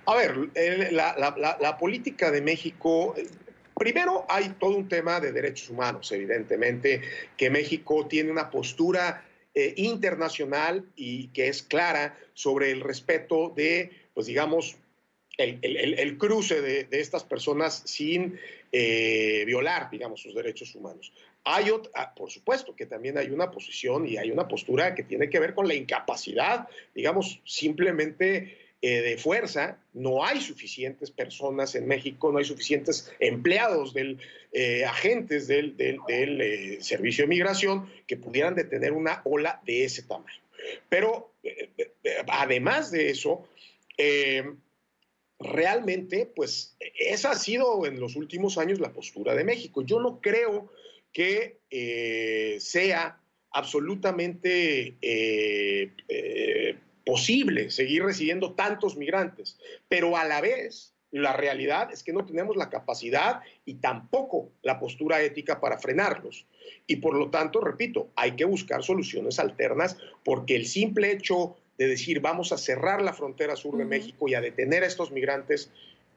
A ver, la política de México, primero hay todo un tema de derechos humanos, evidentemente, que México tiene una postura internacional y que es clara sobre el respeto de, pues digamos, el cruce de estas personas sin violar, digamos, sus derechos humanos. Por supuesto que también hay una posición y hay una postura que tiene que ver con la incapacidad, digamos, simplemente de fuerza. No hay suficientes personas en México, no hay suficientes empleados, agentes del Servicio de Migración que pudieran detener una ola de ese tamaño. Pero además de eso, realmente, pues, esa ha sido en los últimos años la postura de México. Yo no creo que sea absolutamente posible seguir recibiendo tantos migrantes, pero a la vez la realidad es que no tenemos la capacidad y tampoco la postura ética para frenarlos. Y por lo tanto, repito, hay que buscar soluciones alternas porque el simple hecho de decir vamos a cerrar la frontera sur de México y a detener a estos migrantes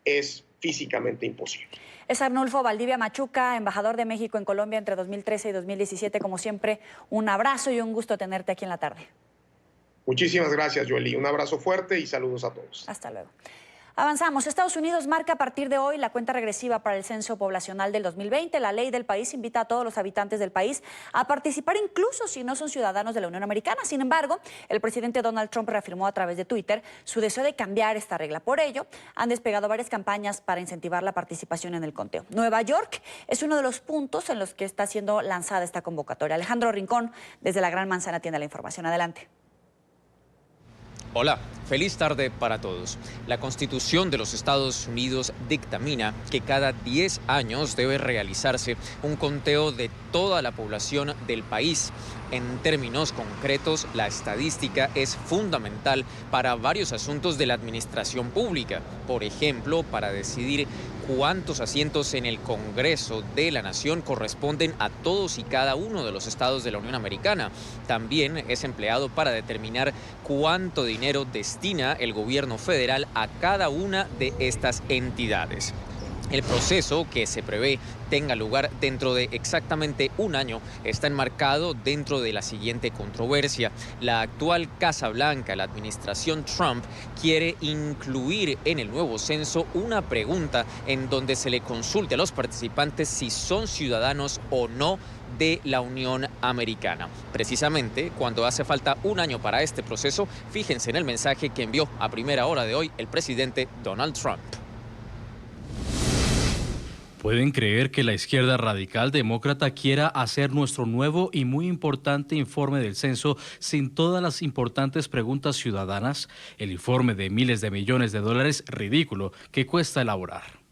es físicamente imposible. Es Arnulfo Valdivia Machuca, embajador de México en Colombia entre 2013 y 2017. Como siempre, un abrazo y un gusto tenerte aquí en la tarde. Muchísimas gracias, Joely. Un abrazo fuerte y saludos a todos. Hasta luego. Avanzamos. Estados Unidos marca a partir de hoy la cuenta regresiva para el censo poblacional del 2020. La ley del país invita a todos los habitantes del país a participar, incluso si no son ciudadanos de la Unión Americana. Sin embargo, el presidente Donald Trump reafirmó a través de Twitter su deseo de cambiar esta regla. Por ello, han despegado varias campañas para incentivar la participación en el conteo. Nueva York es uno de los puntos en los que está siendo lanzada esta convocatoria. Alejandro Rincón, desde la Gran Manzana, tiene la información. Adelante. Hola. Feliz tarde para todos. La Constitución de los Estados Unidos dictamina que cada 10 años debe realizarse un conteo de toda la población del país. En términos concretos, la estadística es fundamental para varios asuntos de la administración pública. Por ejemplo, para decidir cuántos asientos en el Congreso de la Nación corresponden a todos y cada uno de los estados de la Unión Americana. También es empleado para determinar cuánto dinero destina el gobierno federal a cada una de estas entidades. El proceso, que se prevé tenga lugar dentro de exactamente un año, está enmarcado dentro de la siguiente controversia. La actual Casa Blanca, la administración Trump, quiere incluir en el nuevo censo una pregunta en donde se le consulte a los participantes si son ciudadanos o no de la Unión Americana. Precisamente cuando hace falta un año para este proceso, fíjense en el mensaje que envió a primera hora de hoy el presidente Donald Trump. ¿Pueden creer que la izquierda radical demócrata quiera hacer nuestro nuevo y muy importante informe del censo sin todas las importantes preguntas ciudadanas? El informe de miles de millones de dólares ridículo que cuesta elaborar.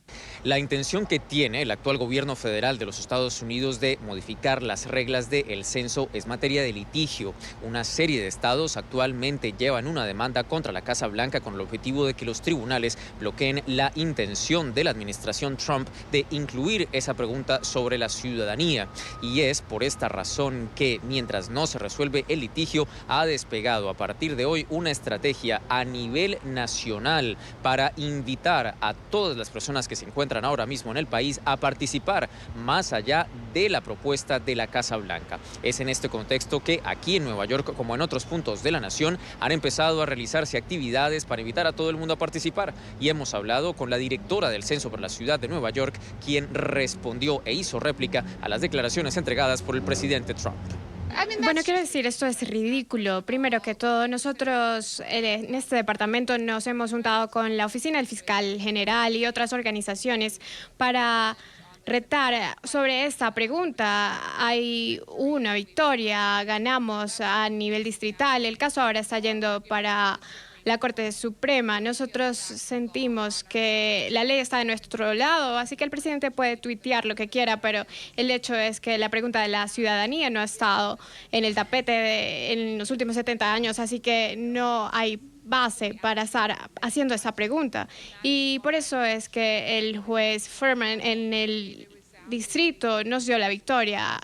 La intención que tiene el actual gobierno federal de los Estados Unidos de modificar las reglas del censo es materia de litigio. Una serie de estados actualmente llevan una demanda contra la Casa Blanca con el objetivo de que los tribunales bloqueen la intención de la administración Trump de incluir esa pregunta sobre la ciudadanía. Y es por esta razón que, mientras no se resuelve el litigio, ha despegado a partir de hoy una estrategia a nivel nacional para invitar a todas las personas que se encuentran ahora mismo en el país a participar más allá de la propuesta de la Casa Blanca. Es en este contexto que aquí en Nueva York, como en otros puntos de la nación, han empezado a realizarse actividades para invitar a todo el mundo a participar. Y hemos hablado con la directora del censo para la ciudad de Nueva York, quien respondió e hizo réplica a las declaraciones entregadas por el presidente Trump. Bueno, quiero decir, esto es ridículo. Primero que todo, nosotros en este departamento nos hemos juntado con la Oficina del Fiscal General y otras organizaciones para retar sobre esta pregunta. Hay una victoria, ganamos a nivel distrital. El caso ahora está yendo para la Corte Suprema. Nosotros sentimos que la ley está de nuestro lado, así que el presidente puede tuitear lo que quiera, pero el hecho es que la pregunta de la ciudadanía no ha estado en el tapete en los últimos 70 años, así que no hay base para estar haciendo esa pregunta. Y por eso es que el juez Furman en el distrito nos dio la victoria.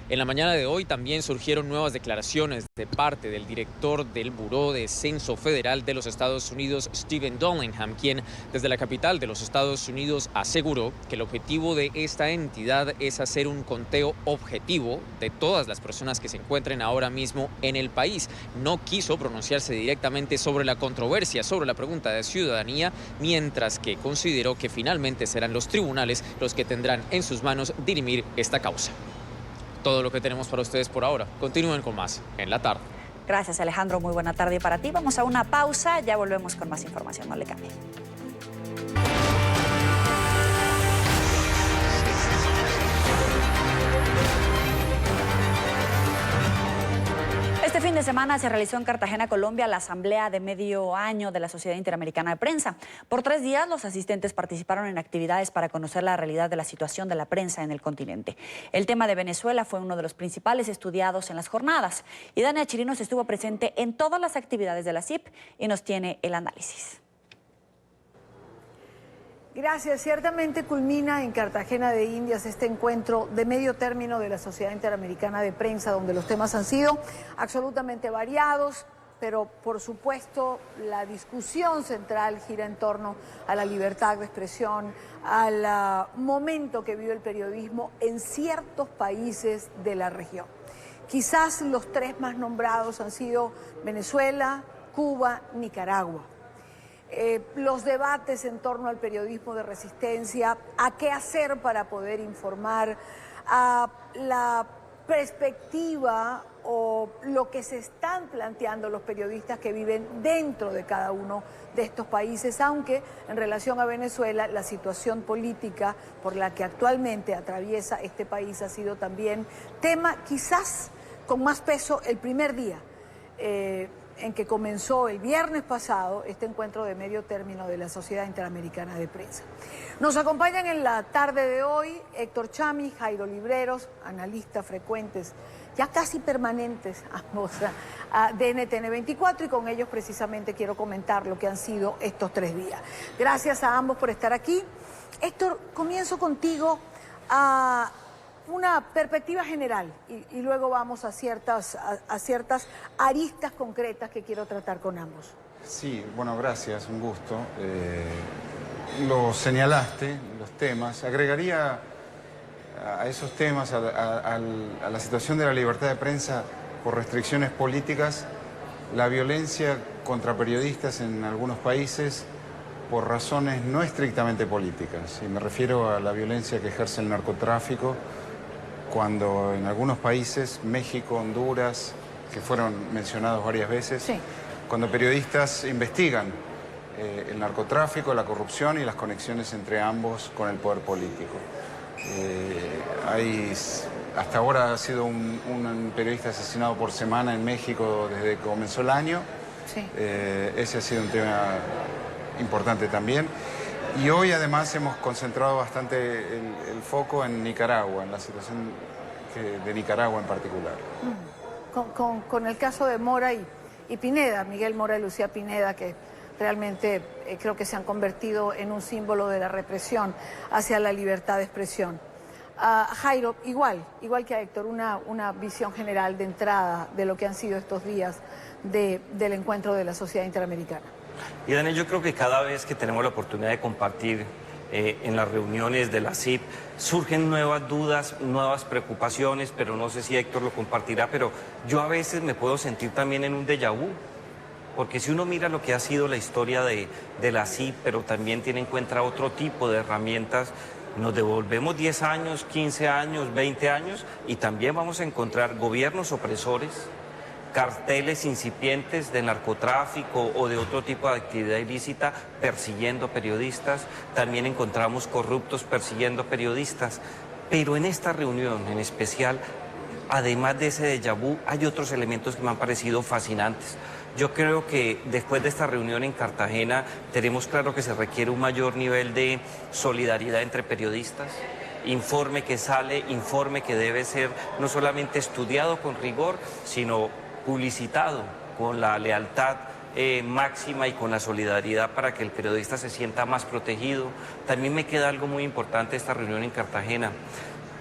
En la mañana de hoy también surgieron nuevas declaraciones de parte del director del Buró de Censo Federal de los Estados Unidos, Stephen Dollingham, quien desde la capital de los Estados Unidos aseguró que el objetivo de esta entidad es hacer un conteo objetivo de todas las personas que se encuentren ahora mismo en el país. No quiso pronunciarse directamente sobre la controversia, sobre la pregunta de ciudadanía, mientras que consideró que finalmente serán los tribunales los que tendrán en sus manos dirimir esta causa. Todo lo que tenemos para ustedes por ahora. Continúen con más en la tarde. Gracias, Alejandro. Muy buena tarde para ti. Vamos a una pausa. Ya volvemos con más información. No le cambie. Este fin de semana se realizó en Cartagena, Colombia, la asamblea de medio año de la Sociedad Interamericana de Prensa. Por 3 días, los asistentes participaron en actividades para conocer la realidad de la situación de la prensa en el continente. El tema de Venezuela fue uno de los principales estudiados en las jornadas. Y Dania Chirinos estuvo presente en todas las actividades de la CIP y nos tiene el análisis. Gracias. Ciertamente culmina en Cartagena de Indias este encuentro de medio término de la Sociedad Interamericana de Prensa, donde los temas han sido absolutamente variados, pero por supuesto la discusión central gira en torno a la libertad de expresión, al momento que vive el periodismo en ciertos países de la región. Quizás los 3 más nombrados han sido Venezuela, Cuba, Nicaragua. Los debates en torno al periodismo de resistencia, a qué hacer para poder informar, a la perspectiva o lo que se están planteando los periodistas que viven dentro de cada uno de estos países, aunque en relación a Venezuela la situación política por la que actualmente atraviesa este país ha sido también tema quizás con más peso el primer día. en que comenzó el viernes pasado este encuentro de medio término de la Sociedad Interamericana de Prensa. Nos acompañan en la tarde de hoy Héctor Chami, Jairo Libreros, analistas frecuentes, ya casi permanentes ambos, de NTN 24, y con ellos precisamente quiero comentar lo que han sido estos 3 días. Gracias a ambos por estar aquí. Héctor, comienzo contigo a una perspectiva general y luego vamos a ciertas aristas concretas que quiero tratar con ambos. Sí, bueno, gracias, un gusto. Lo señalaste, los temas. Agregaría a esos temas, a la situación de la libertad de prensa por restricciones políticas, la violencia contra periodistas en algunos países por razones no estrictamente políticas. Y me refiero a la violencia que ejerce el narcotráfico, cuando en algunos países, México, Honduras, que fueron mencionados varias veces, sí, cuando periodistas investigan el narcotráfico, la corrupción y las conexiones entre ambos con el poder político. Hasta ahora ha sido un periodista asesinado por semana en México desde que comenzó el año. Sí. Ese ha sido un tema importante también. Y hoy además hemos concentrado bastante el foco en Nicaragua, en la situación de Nicaragua en particular. Con el caso de Mora y Pineda, Miguel Mora y Lucía Pineda, que realmente creo que se han convertido en un símbolo de la represión hacia la libertad de expresión. Jairo, igual que a Héctor, una visión general de entrada de lo que han sido estos días del encuentro de la Sociedad Interamericana. Y Daniel, yo creo que cada vez que tenemos la oportunidad de compartir en las reuniones de la CIP, surgen nuevas dudas, nuevas preocupaciones, pero no sé si Héctor lo compartirá, pero yo a veces me puedo sentir también en un déjà vu, porque si uno mira lo que ha sido la historia de la CIP, pero también tiene en cuenta otro tipo de herramientas, nos devolvemos 10 años, 15 años, 20 años, y también vamos a encontrar gobiernos opresores, carteles incipientes de narcotráfico o de otro tipo de actividad ilícita persiguiendo periodistas, también encontramos corruptos persiguiendo periodistas, pero en esta reunión en especial, además de ese déjà vu, hay otros elementos que me han parecido fascinantes. Yo creo que después de esta reunión en Cartagena tenemos claro que se requiere un mayor nivel de solidaridad entre periodistas, informe que sale, informe que debe ser no solamente estudiado con rigor, sino publicitado con la lealtad máxima y con la solidaridad para que el periodista se sienta más protegido. También me queda algo muy importante de esta reunión en Cartagena.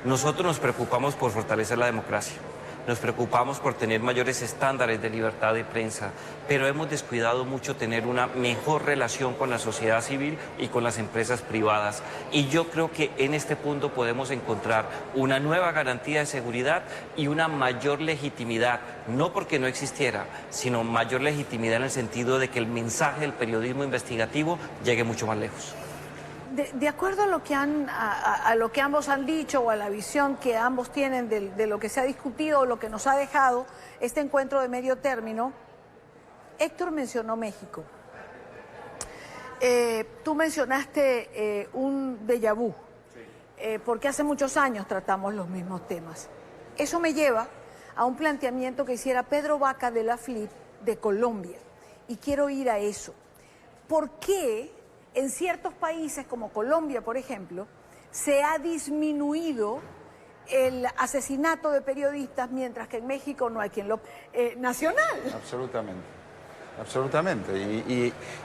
Nosotros nos preocupamos por fortalecer la democracia. Nos preocupamos por tener mayores estándares de libertad de prensa, pero hemos descuidado mucho tener una mejor relación con la sociedad civil y con las empresas privadas. Y yo creo que en este punto podemos encontrar una nueva garantía de seguridad y una mayor legitimidad, no porque no existiera, sino mayor legitimidad en el sentido de que el mensaje del periodismo investigativo llegue mucho más lejos. De acuerdo a lo que ambos han dicho o a la visión que ambos tienen de lo que se ha discutido o lo que nos ha dejado este encuentro de medio término, Héctor mencionó México. Tú mencionaste un déjà vu, porque hace muchos años tratamos los mismos temas. Eso me lleva a un planteamiento que hiciera Pedro Vaca de la FLIP de Colombia, y quiero ir a eso. ¿Por qué en ciertos países como Colombia, por ejemplo, se ha disminuido el asesinato de periodistas, mientras que en México no hay quien lo... nacional? Absolutamente.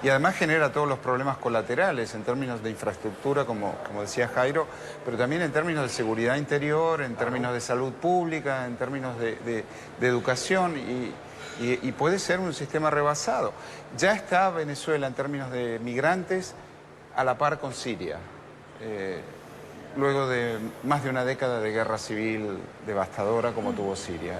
Y además genera todos los problemas colaterales en términos de infraestructura, como decía Jairo, pero también en términos de seguridad interior, en términos de salud pública, en términos de educación y puede ser un sistema rebasado. Ya está Venezuela en términos de migrantes a la par con Siria, luego de más de una década de guerra civil devastadora como tuvo Siria.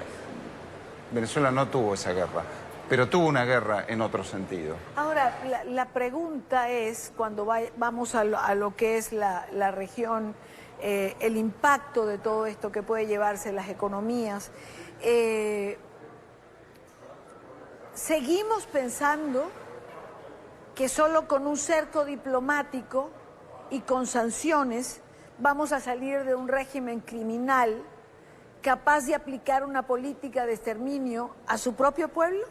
Venezuela no tuvo esa guerra, pero tuvo una guerra en otro sentido. Ahora, la pregunta es, cuando vamos a lo que es la región, el impacto de todo esto que puede llevarse las economías, ¿seguimos pensando que solo con un cerco diplomático y con sanciones vamos a salir de un régimen criminal capaz de aplicar una política de exterminio a su propio pueblo?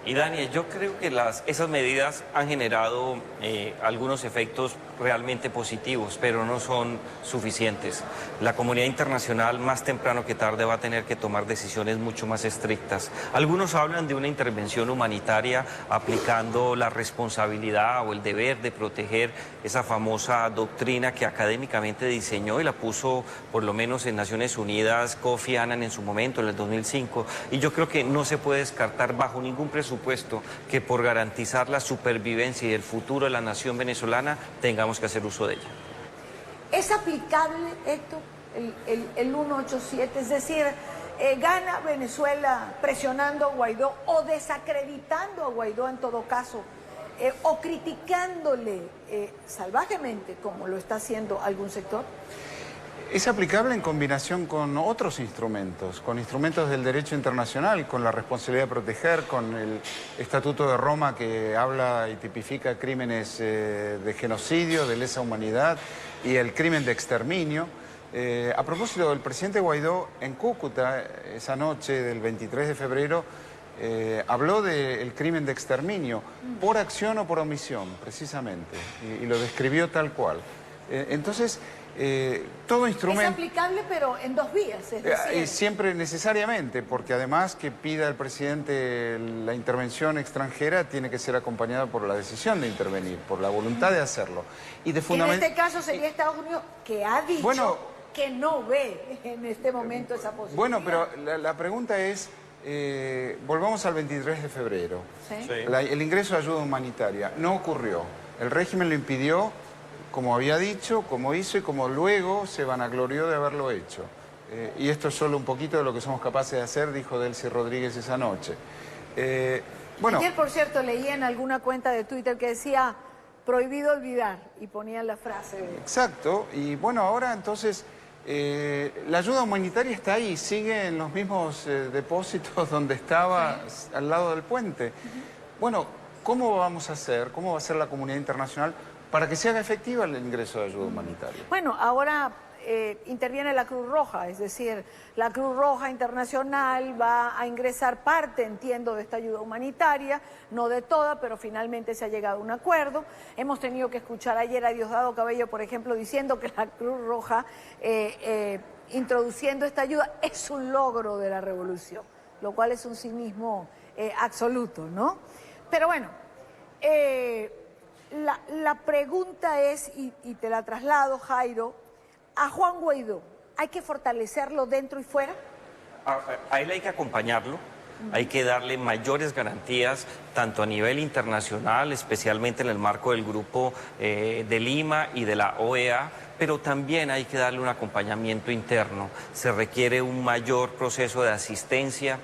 Y Dani, yo creo que esas medidas han generado algunos efectos realmente positivos, pero no son suficientes. La comunidad internacional más temprano que tarde va a tener que tomar decisiones mucho más estrictas. Algunos hablan de una intervención humanitaria aplicando la responsabilidad o el deber de proteger esa famosa doctrina que académicamente diseñó y la puso por lo menos en Naciones Unidas Kofi Annan en su momento, en el 2005. Y yo creo que no se puede descartar bajo ningún presupuesto que por garantizar la supervivencia y el futuro de la nación venezolana tengamos que hacer uso de ella. ¿Es aplicable, Héctor, el 187? Es decir, ¿gana Venezuela presionando a Guaidó o desacreditando a Guaidó en todo caso? ¿O criticándole salvajemente, como lo está haciendo algún sector? Es aplicable en combinación con otros instrumentos, con instrumentos del derecho internacional, con la responsabilidad de proteger, con el Estatuto de Roma que habla y tipifica crímenes de genocidio, de lesa humanidad y el crimen de exterminio. A propósito, el presidente Guaidó en Cúcuta, esa noche del 23 de febrero, habló del crimen de exterminio, por acción o por omisión, precisamente, y lo describió tal cual. Entonces, todo instrumento... Es aplicable, pero en dos vías, es decir... Siempre necesariamente, porque además que pida el presidente la intervención extranjera tiene que ser acompañada por la decisión de intervenir, por la voluntad de hacerlo. Y de en este caso sería Estados Unidos, que ha dicho... Bueno, que no ve en este momento esa posibilidad. Bueno, pero la pregunta es, volvamos al 23 de febrero. ¿Sí? Sí. El ingreso de ayuda humanitaria no ocurrió. El régimen lo impidió, como había dicho, como hizo y como luego se vanaglorió de haberlo hecho. Y esto es solo un poquito de lo que somos capaces de hacer, dijo Delcy Rodríguez esa noche. Bueno, ayer, por cierto, leí en alguna cuenta de Twitter que decía prohibido olvidar y ponían la frase. Exacto, y bueno, ahora entonces la ayuda humanitaria está ahí, sigue en los mismos depósitos donde estaba, al lado del puente. Bueno, ¿cómo vamos a hacer, cómo va a ser la comunidad internacional para que se haga efectiva el ingreso de ayuda humanitaria? Bueno, ahora interviene la Cruz Roja, es decir, la Cruz Roja Internacional va a ingresar parte, entiendo, de esta ayuda humanitaria, no de toda, pero finalmente se ha llegado a un acuerdo. Hemos tenido que escuchar ayer a Diosdado Cabello, por ejemplo, diciendo que la Cruz Roja introduciendo esta ayuda es un logro de la revolución, lo cual es un cinismo absoluto, ¿no? Pero bueno, la pregunta es, y te la traslado, Jairo, a Juan Guaidó, ¿hay que fortalecerlo dentro y fuera? A él hay que acompañarlo, hay que darle mayores garantías, tanto a nivel internacional, especialmente en el marco del Grupo de Lima y de la OEA, pero también hay que darle un acompañamiento interno. Se requiere un mayor proceso de asistencia.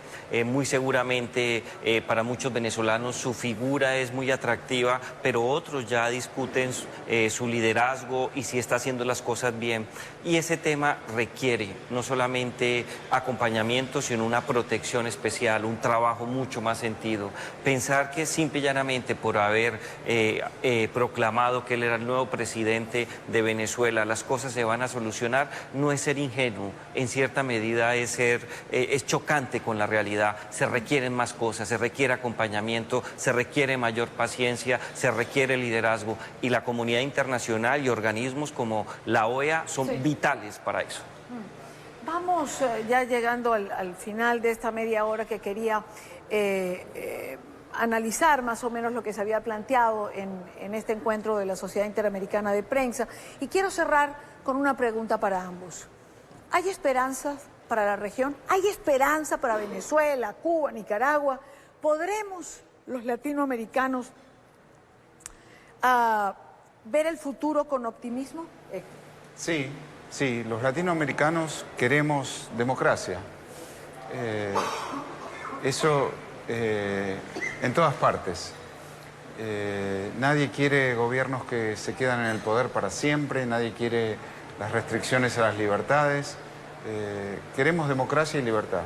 Muy seguramente para muchos venezolanos su figura es muy atractiva, pero otros ya discuten su liderazgo y si está haciendo las cosas bien. Y ese tema requiere no solamente acompañamiento, sino una protección especial, un trabajo mucho más sentido. Pensar que simple y llanamente por haber proclamado que él era el nuevo presidente de Venezuela, las cosas se van a solucionar, no es ser ingenuo, en cierta medida es chocante con la realidad. Se requieren más cosas, se requiere acompañamiento, se requiere mayor paciencia, se requiere liderazgo, y la comunidad internacional y organismos como la OEA son vitales para eso. Vamos ya llegando al final de esta media hora que quería analizar más o menos lo que se había planteado en este encuentro de la Sociedad Interamericana de Prensa. Y quiero cerrar con una pregunta para ambos. ¿Hay esperanzas para la región? ¿Hay esperanza para Venezuela, Cuba, Nicaragua? ¿Podremos los latinoamericanos ver el futuro con optimismo? Sí, sí, los latinoamericanos queremos democracia. Eso en todas partes. Nadie quiere gobiernos que se quedan en el poder para siempre, nadie quiere las restricciones a las libertades. Queremos democracia y libertad.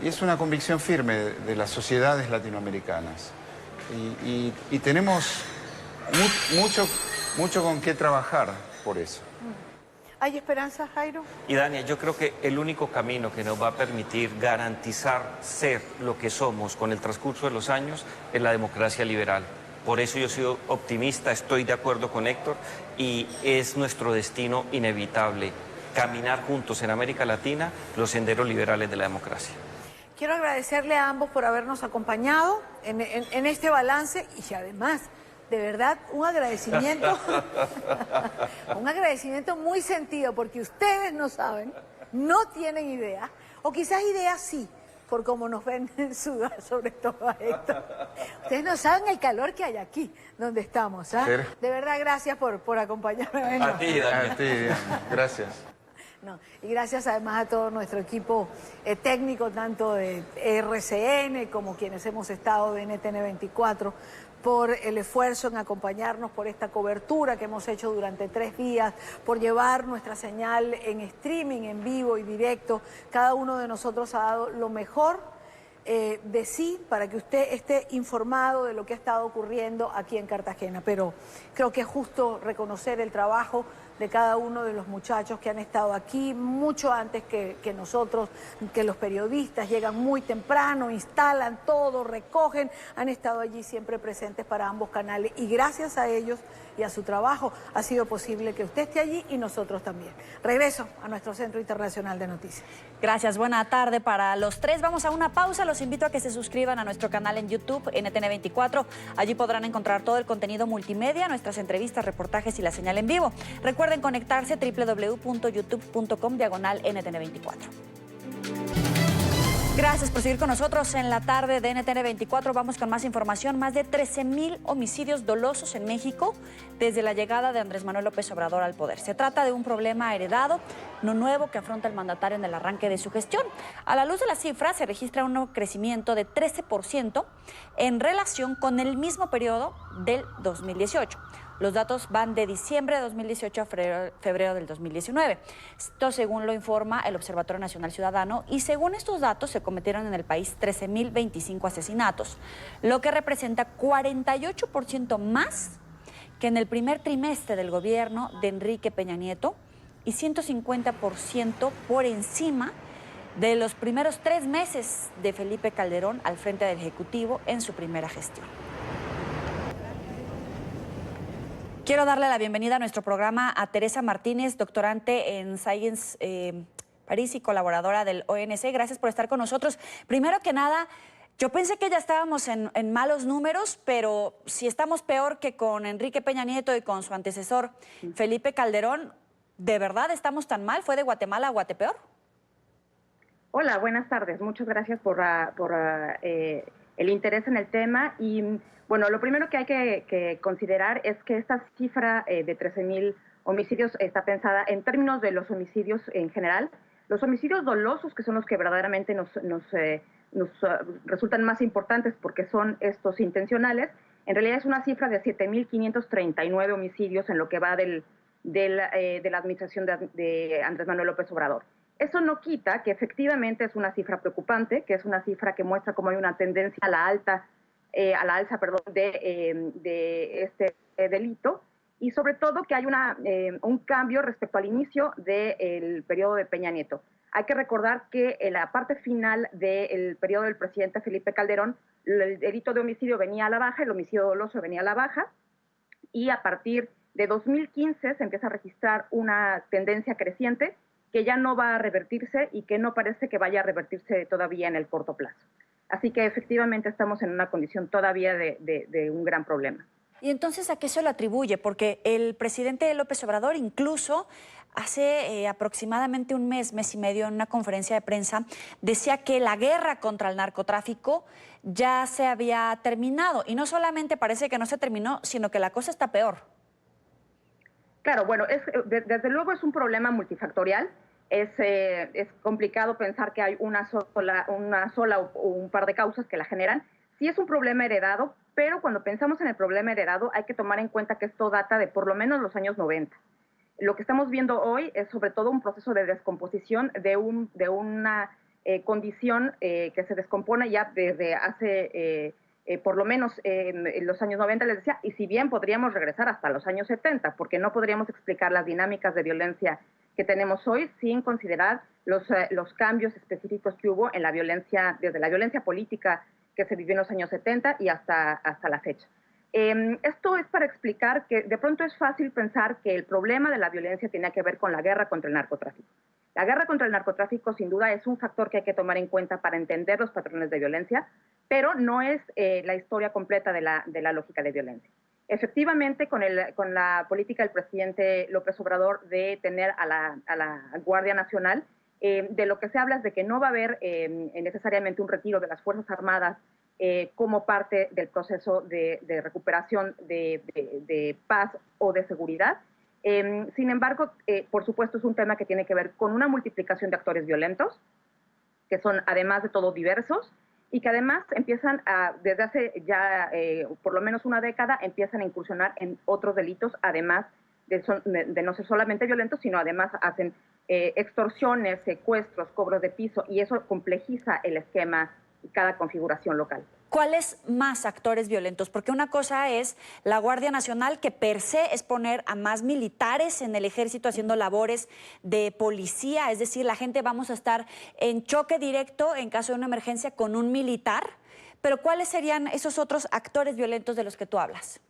Y es una convicción firme de las sociedades latinoamericanas. Y tenemos mucho con qué trabajar por eso. ¿Hay esperanza, Jairo? Y Dania, yo creo que el único camino que nos va a permitir garantizar ser lo que somos con el transcurso de los años es la democracia liberal. Por eso yo he sido optimista, estoy de acuerdo con Héctor y es nuestro destino inevitable caminar juntos en América Latina los senderos liberales de la democracia. Quiero agradecerle a ambos por habernos acompañado en este balance y además, de verdad, un agradecimiento muy sentido, porque ustedes no saben, no tienen idea, o quizás ideas sí, por cómo nos ven sudar, sobre todo a Héctor. Ustedes no saben el calor que hay aquí, donde estamos. ¿Ah? De verdad, gracias por acompañarme. A ti, Dania. A ti, Diana. Gracias. No, y gracias además a todo nuestro equipo técnico, tanto de RCN como quienes hemos estado de NTN 24, por el esfuerzo en acompañarnos, por esta cobertura que hemos hecho durante 3 días, por llevar nuestra señal en streaming, en vivo y directo. Cada uno de nosotros ha dado lo mejor de sí para que usted esté informado de lo que ha estado ocurriendo aquí en Cartagena. Pero creo que es justo reconocer el trabajo de cada uno de los muchachos que han estado aquí mucho antes que nosotros, que los periodistas llegan muy temprano, instalan todo, recogen, han estado allí siempre presentes para ambos canales y gracias a ellos y a su trabajo ha sido posible que usted esté allí y nosotros también. Regreso a nuestro Centro Internacional de Noticias. Gracias, buena tarde para los tres. Vamos a una pausa, los invito a que se suscriban a nuestro canal en YouTube, NTN24. Allí podrán encontrar todo el contenido multimedia, nuestras entrevistas, reportajes y la señal en vivo. Recuerden conectarse www.youtube.com/NTN24. Gracias por seguir con nosotros en la tarde de NTN24. Vamos con más información. Más de 13,000 homicidios dolosos en México desde la llegada de Andrés Manuel López Obrador al poder. Se trata de un problema heredado, no nuevo, que afronta el mandatario en el arranque de su gestión. A la luz de las cifras, se registra un crecimiento de 13% en relación con el mismo periodo del 2018. Los datos van de diciembre de 2018 a febrero del 2019. Esto según lo informa el Observatorio Nacional Ciudadano y según estos datos se cometieron en el país 13,025 asesinatos, lo que representa 48% más que en el primer trimestre del gobierno de Enrique Peña Nieto y 150% por encima de los primeros 3 meses de Felipe Calderón al frente del Ejecutivo en su primera gestión. Quiero darle la bienvenida a nuestro programa a Teresa Martínez, doctorante en Science París y colaboradora del ONC. Gracias por estar con nosotros. Primero que nada, yo pensé que ya estábamos en malos números, pero si estamos peor que con Enrique Peña Nieto y con su antecesor Felipe Calderón, ¿de verdad estamos tan mal? ¿Fue de Guatemala a Guatepeor? Hola, buenas tardes. Muchas gracias por el interés en el tema. Y bueno, lo primero que hay que considerar es que esta cifra de 13,000 homicidios está pensada en términos de los homicidios en general. Los homicidios dolosos, que son los que verdaderamente nos resultan más importantes porque son estos intencionales, en realidad es una cifra de 7,539 homicidios en lo que va de la administración de Andrés Manuel López Obrador. Eso no quita que efectivamente es una cifra preocupante, que es una cifra que muestra cómo hay una tendencia a la alza de este delito y sobre todo que hay un cambio respecto al inicio del periodo de Peña Nieto. Hay que recordar que en la parte final del periodo del presidente Felipe Calderón, el delito de homicidio venía a la baja, el homicidio doloso venía a la baja y a partir de 2015 se empieza a registrar una tendencia creciente que ya no va a revertirse y que no parece que vaya a revertirse todavía en el corto plazo. Así que efectivamente estamos en una condición todavía de un gran problema. ¿Y entonces a qué se lo atribuye? Porque el presidente López Obrador incluso hace aproximadamente un mes y medio en una conferencia de prensa decía que la guerra contra el narcotráfico ya se había terminado. Y no solamente parece que no se terminó, sino que la cosa está peor. Claro, bueno, desde luego es un problema multifactorial. Es complicado pensar que hay una sola o un par de causas que la generan. Sí es un problema heredado, pero cuando pensamos en el problema heredado hay que tomar en cuenta que esto data de por lo menos los años 90. Lo que estamos viendo hoy es sobre todo un proceso de descomposición de una condición que se descompone ya desde hace por lo menos en los años 90, les decía, y si bien podríamos regresar hasta los años 70, porque no podríamos explicar las dinámicas de violencia que tenemos hoy, sin considerar los cambios específicos que hubo en la violencia, desde la violencia política que se vivió en los años 70 y hasta la fecha. Esto es para explicar que de pronto es fácil pensar que el problema de la violencia tiene que ver con la guerra contra el narcotráfico. La guerra contra el narcotráfico sin duda es un factor que hay que tomar en cuenta para entender los patrones de violencia, pero no es la historia completa de la lógica de violencia. Efectivamente, con la política del presidente López Obrador de tener a la Guardia Nacional, de lo que se habla es de que no va a haber necesariamente un retiro de las Fuerzas Armadas como parte del proceso de recuperación de paz o de seguridad. Sin embargo, por supuesto, es un tema que tiene que ver con una multiplicación de actores violentos, que son además de todo diversos, y que además empiezan desde hace ya por lo menos una década, empiezan a incursionar en otros delitos, además de no ser solamente violentos, sino además hacen extorsiones, secuestros, cobros de piso, y eso complejiza el esquema y cada configuración local. ¿Cuáles más actores violentos? Porque una cosa es la Guardia Nacional, que per se es poner a más militares en el ejército haciendo labores de policía, es decir, la gente vamos a estar en choque directo en caso de una emergencia con un militar, pero ¿cuáles serían esos otros actores violentos de los que tú hablas?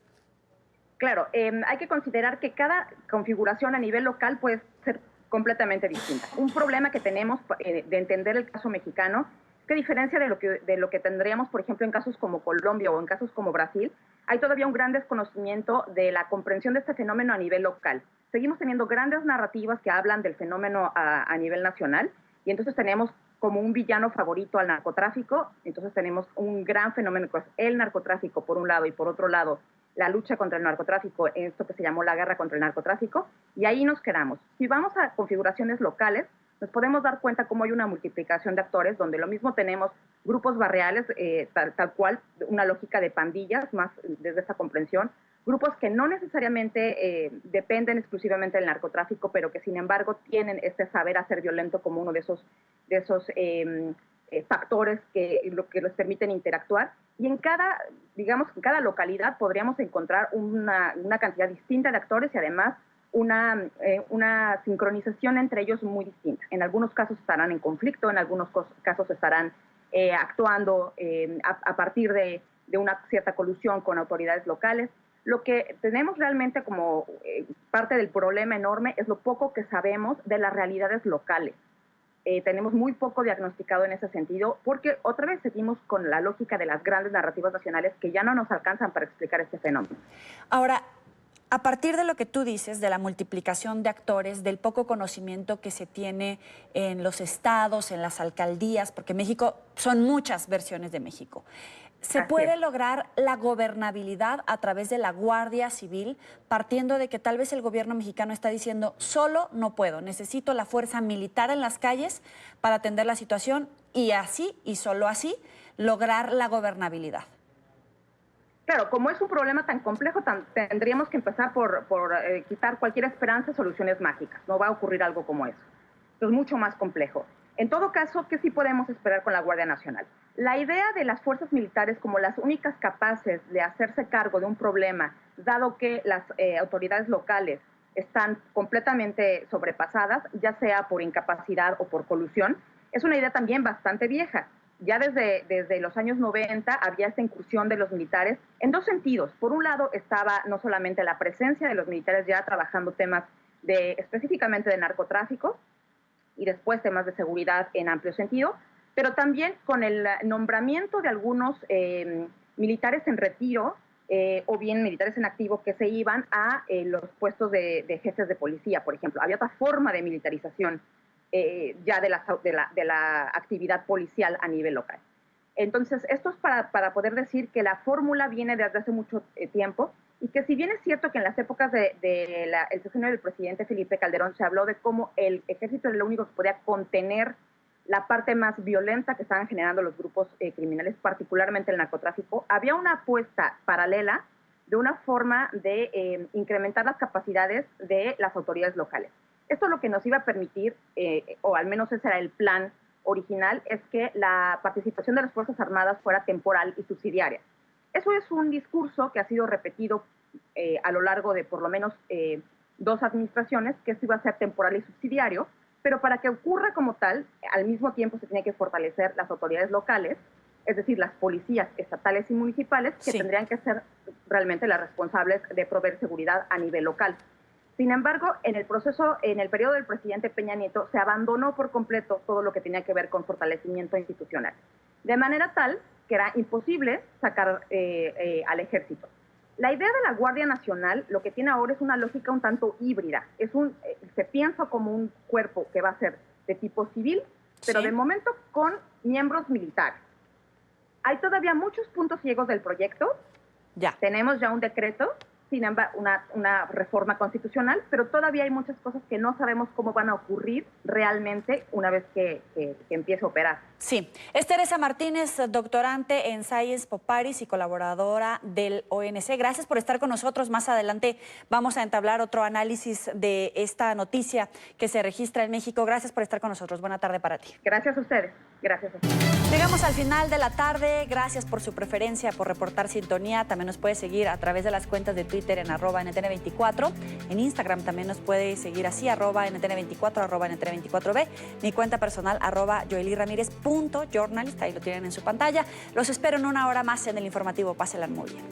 Claro, hay que considerar que cada configuración a nivel local puede ser completamente distinta. Un problema que tenemos de entender el caso mexicano, que a diferencia de lo que tendríamos, por ejemplo, en casos como Colombia o en casos como Brasil, hay todavía un gran desconocimiento de la comprensión de este fenómeno a nivel local. Seguimos teniendo grandes narrativas que hablan del fenómeno a nivel nacional, y entonces tenemos como un villano favorito al narcotráfico. Entonces tenemos un gran fenómeno que es el narcotráfico por un lado, y por otro lado la lucha contra el narcotráfico, esto que se llamó la guerra contra el narcotráfico, y ahí nos quedamos. Si vamos a configuraciones locales, nos podemos dar cuenta cómo hay una multiplicación de actores, donde lo mismo tenemos grupos barriales, tal cual, una lógica de pandillas, más desde esa comprensión, grupos que no necesariamente dependen exclusivamente del narcotráfico, pero que sin embargo tienen este saber hacer violento como uno de esos factores que les permiten interactuar. Y en cada localidad podríamos encontrar una cantidad distinta de actores y además una sincronización entre ellos muy distinta. En algunos casos estarán en conflicto, en algunos casos estarán actuando a partir de una cierta colusión con autoridades locales. Lo que tenemos realmente como parte del problema enorme es lo poco que sabemos de las realidades locales. Tenemos muy poco diagnosticado en ese sentido, porque otra vez seguimos con la lógica de las grandes narrativas nacionales que ya no nos alcanzan para explicar este fenómeno. Ahora, a partir de lo que tú dices, de la multiplicación de actores, del poco conocimiento que se tiene en los estados, en las alcaldías, porque México, son muchas versiones de México, ¿se puede lograr la gobernabilidad a través de la Guardia Civil, partiendo de que tal vez el gobierno mexicano está diciendo, solo no puedo, necesito la fuerza militar en las calles para atender la situación y así, y solo así, lograr la gobernabilidad? Claro, como es un problema tan complejo, tendríamos que empezar por quitar cualquier esperanza de soluciones mágicas. No va a ocurrir algo como eso. Es mucho más complejo. En todo caso, ¿qué sí podemos esperar con la Guardia Nacional? La idea de las fuerzas militares como las únicas capaces de hacerse cargo de un problema, dado que las autoridades locales están completamente sobrepasadas, ya sea por incapacidad o por colusión, es una idea también bastante vieja. Ya desde los años 90 había esta incursión de los militares en dos sentidos. Por un lado estaba no solamente la presencia de los militares ya trabajando temas específicamente de narcotráfico y después temas de seguridad en amplio sentido, pero también con el nombramiento de algunos militares en retiro o bien militares en activo que se iban a los puestos de jefes de policía, por ejemplo. Había otra forma de militarización ya de la actividad policial a nivel local. Entonces, esto es para poder decir que la fórmula viene desde hace mucho tiempo, y que si bien es cierto que en las épocas del sexenio del presidente Felipe Calderón se habló de cómo el ejército era lo único que podía contener la parte más violenta que estaban generando los grupos criminales, particularmente el narcotráfico, había una apuesta paralela de una forma de incrementar las capacidades de las autoridades locales. Esto lo que nos iba a permitir, o al menos ese era el plan original, es que la participación de las Fuerzas Armadas fuera temporal y subsidiaria. Eso es un discurso que ha sido repetido a lo largo de por lo menos 2 administraciones, que esto iba a ser temporal y subsidiario, pero para que ocurra como tal, al mismo tiempo se tiene que fortalecer las autoridades locales, es decir, las policías estatales y municipales, que tendrían que ser realmente las responsables de proveer seguridad a nivel local. Sin embargo, en el proceso, en el periodo del presidente Peña Nieto, se abandonó por completo todo lo que tenía que ver con fortalecimiento institucional, de manera tal que era imposible sacar al ejército. La idea de la Guardia Nacional lo que tiene ahora es una lógica un tanto híbrida. Se piensa como un cuerpo que va a ser de tipo civil, pero de momento con miembros militares. Hay todavía muchos puntos ciegos del proyecto. Tenemos ya un decreto, sin embargo, una reforma constitucional, pero todavía hay muchas cosas que no sabemos cómo van a ocurrir realmente una vez que empiece a operar. Sí. Es Teresa Martínez, doctorante en Science Poparis y colaboradora del ONC. Gracias por estar con nosotros. Más adelante vamos a entablar otro análisis de esta noticia que se registra en México. Gracias por estar con nosotros. Buena tarde para ti. Gracias a ustedes. Gracias a ustedes. Llegamos al final de la tarde. Gracias por su preferencia, por reportar sintonía. También nos puede seguir a través de las cuentas de Twitter en @NTN24. En Instagram también nos puede seguir así, @NTN24, @NTN24B. Mi cuenta personal, @YoelyRamírez.journalist. Ahí lo tienen en su pantalla. Los espero en una hora más en el informativo. Pásenla muy bien.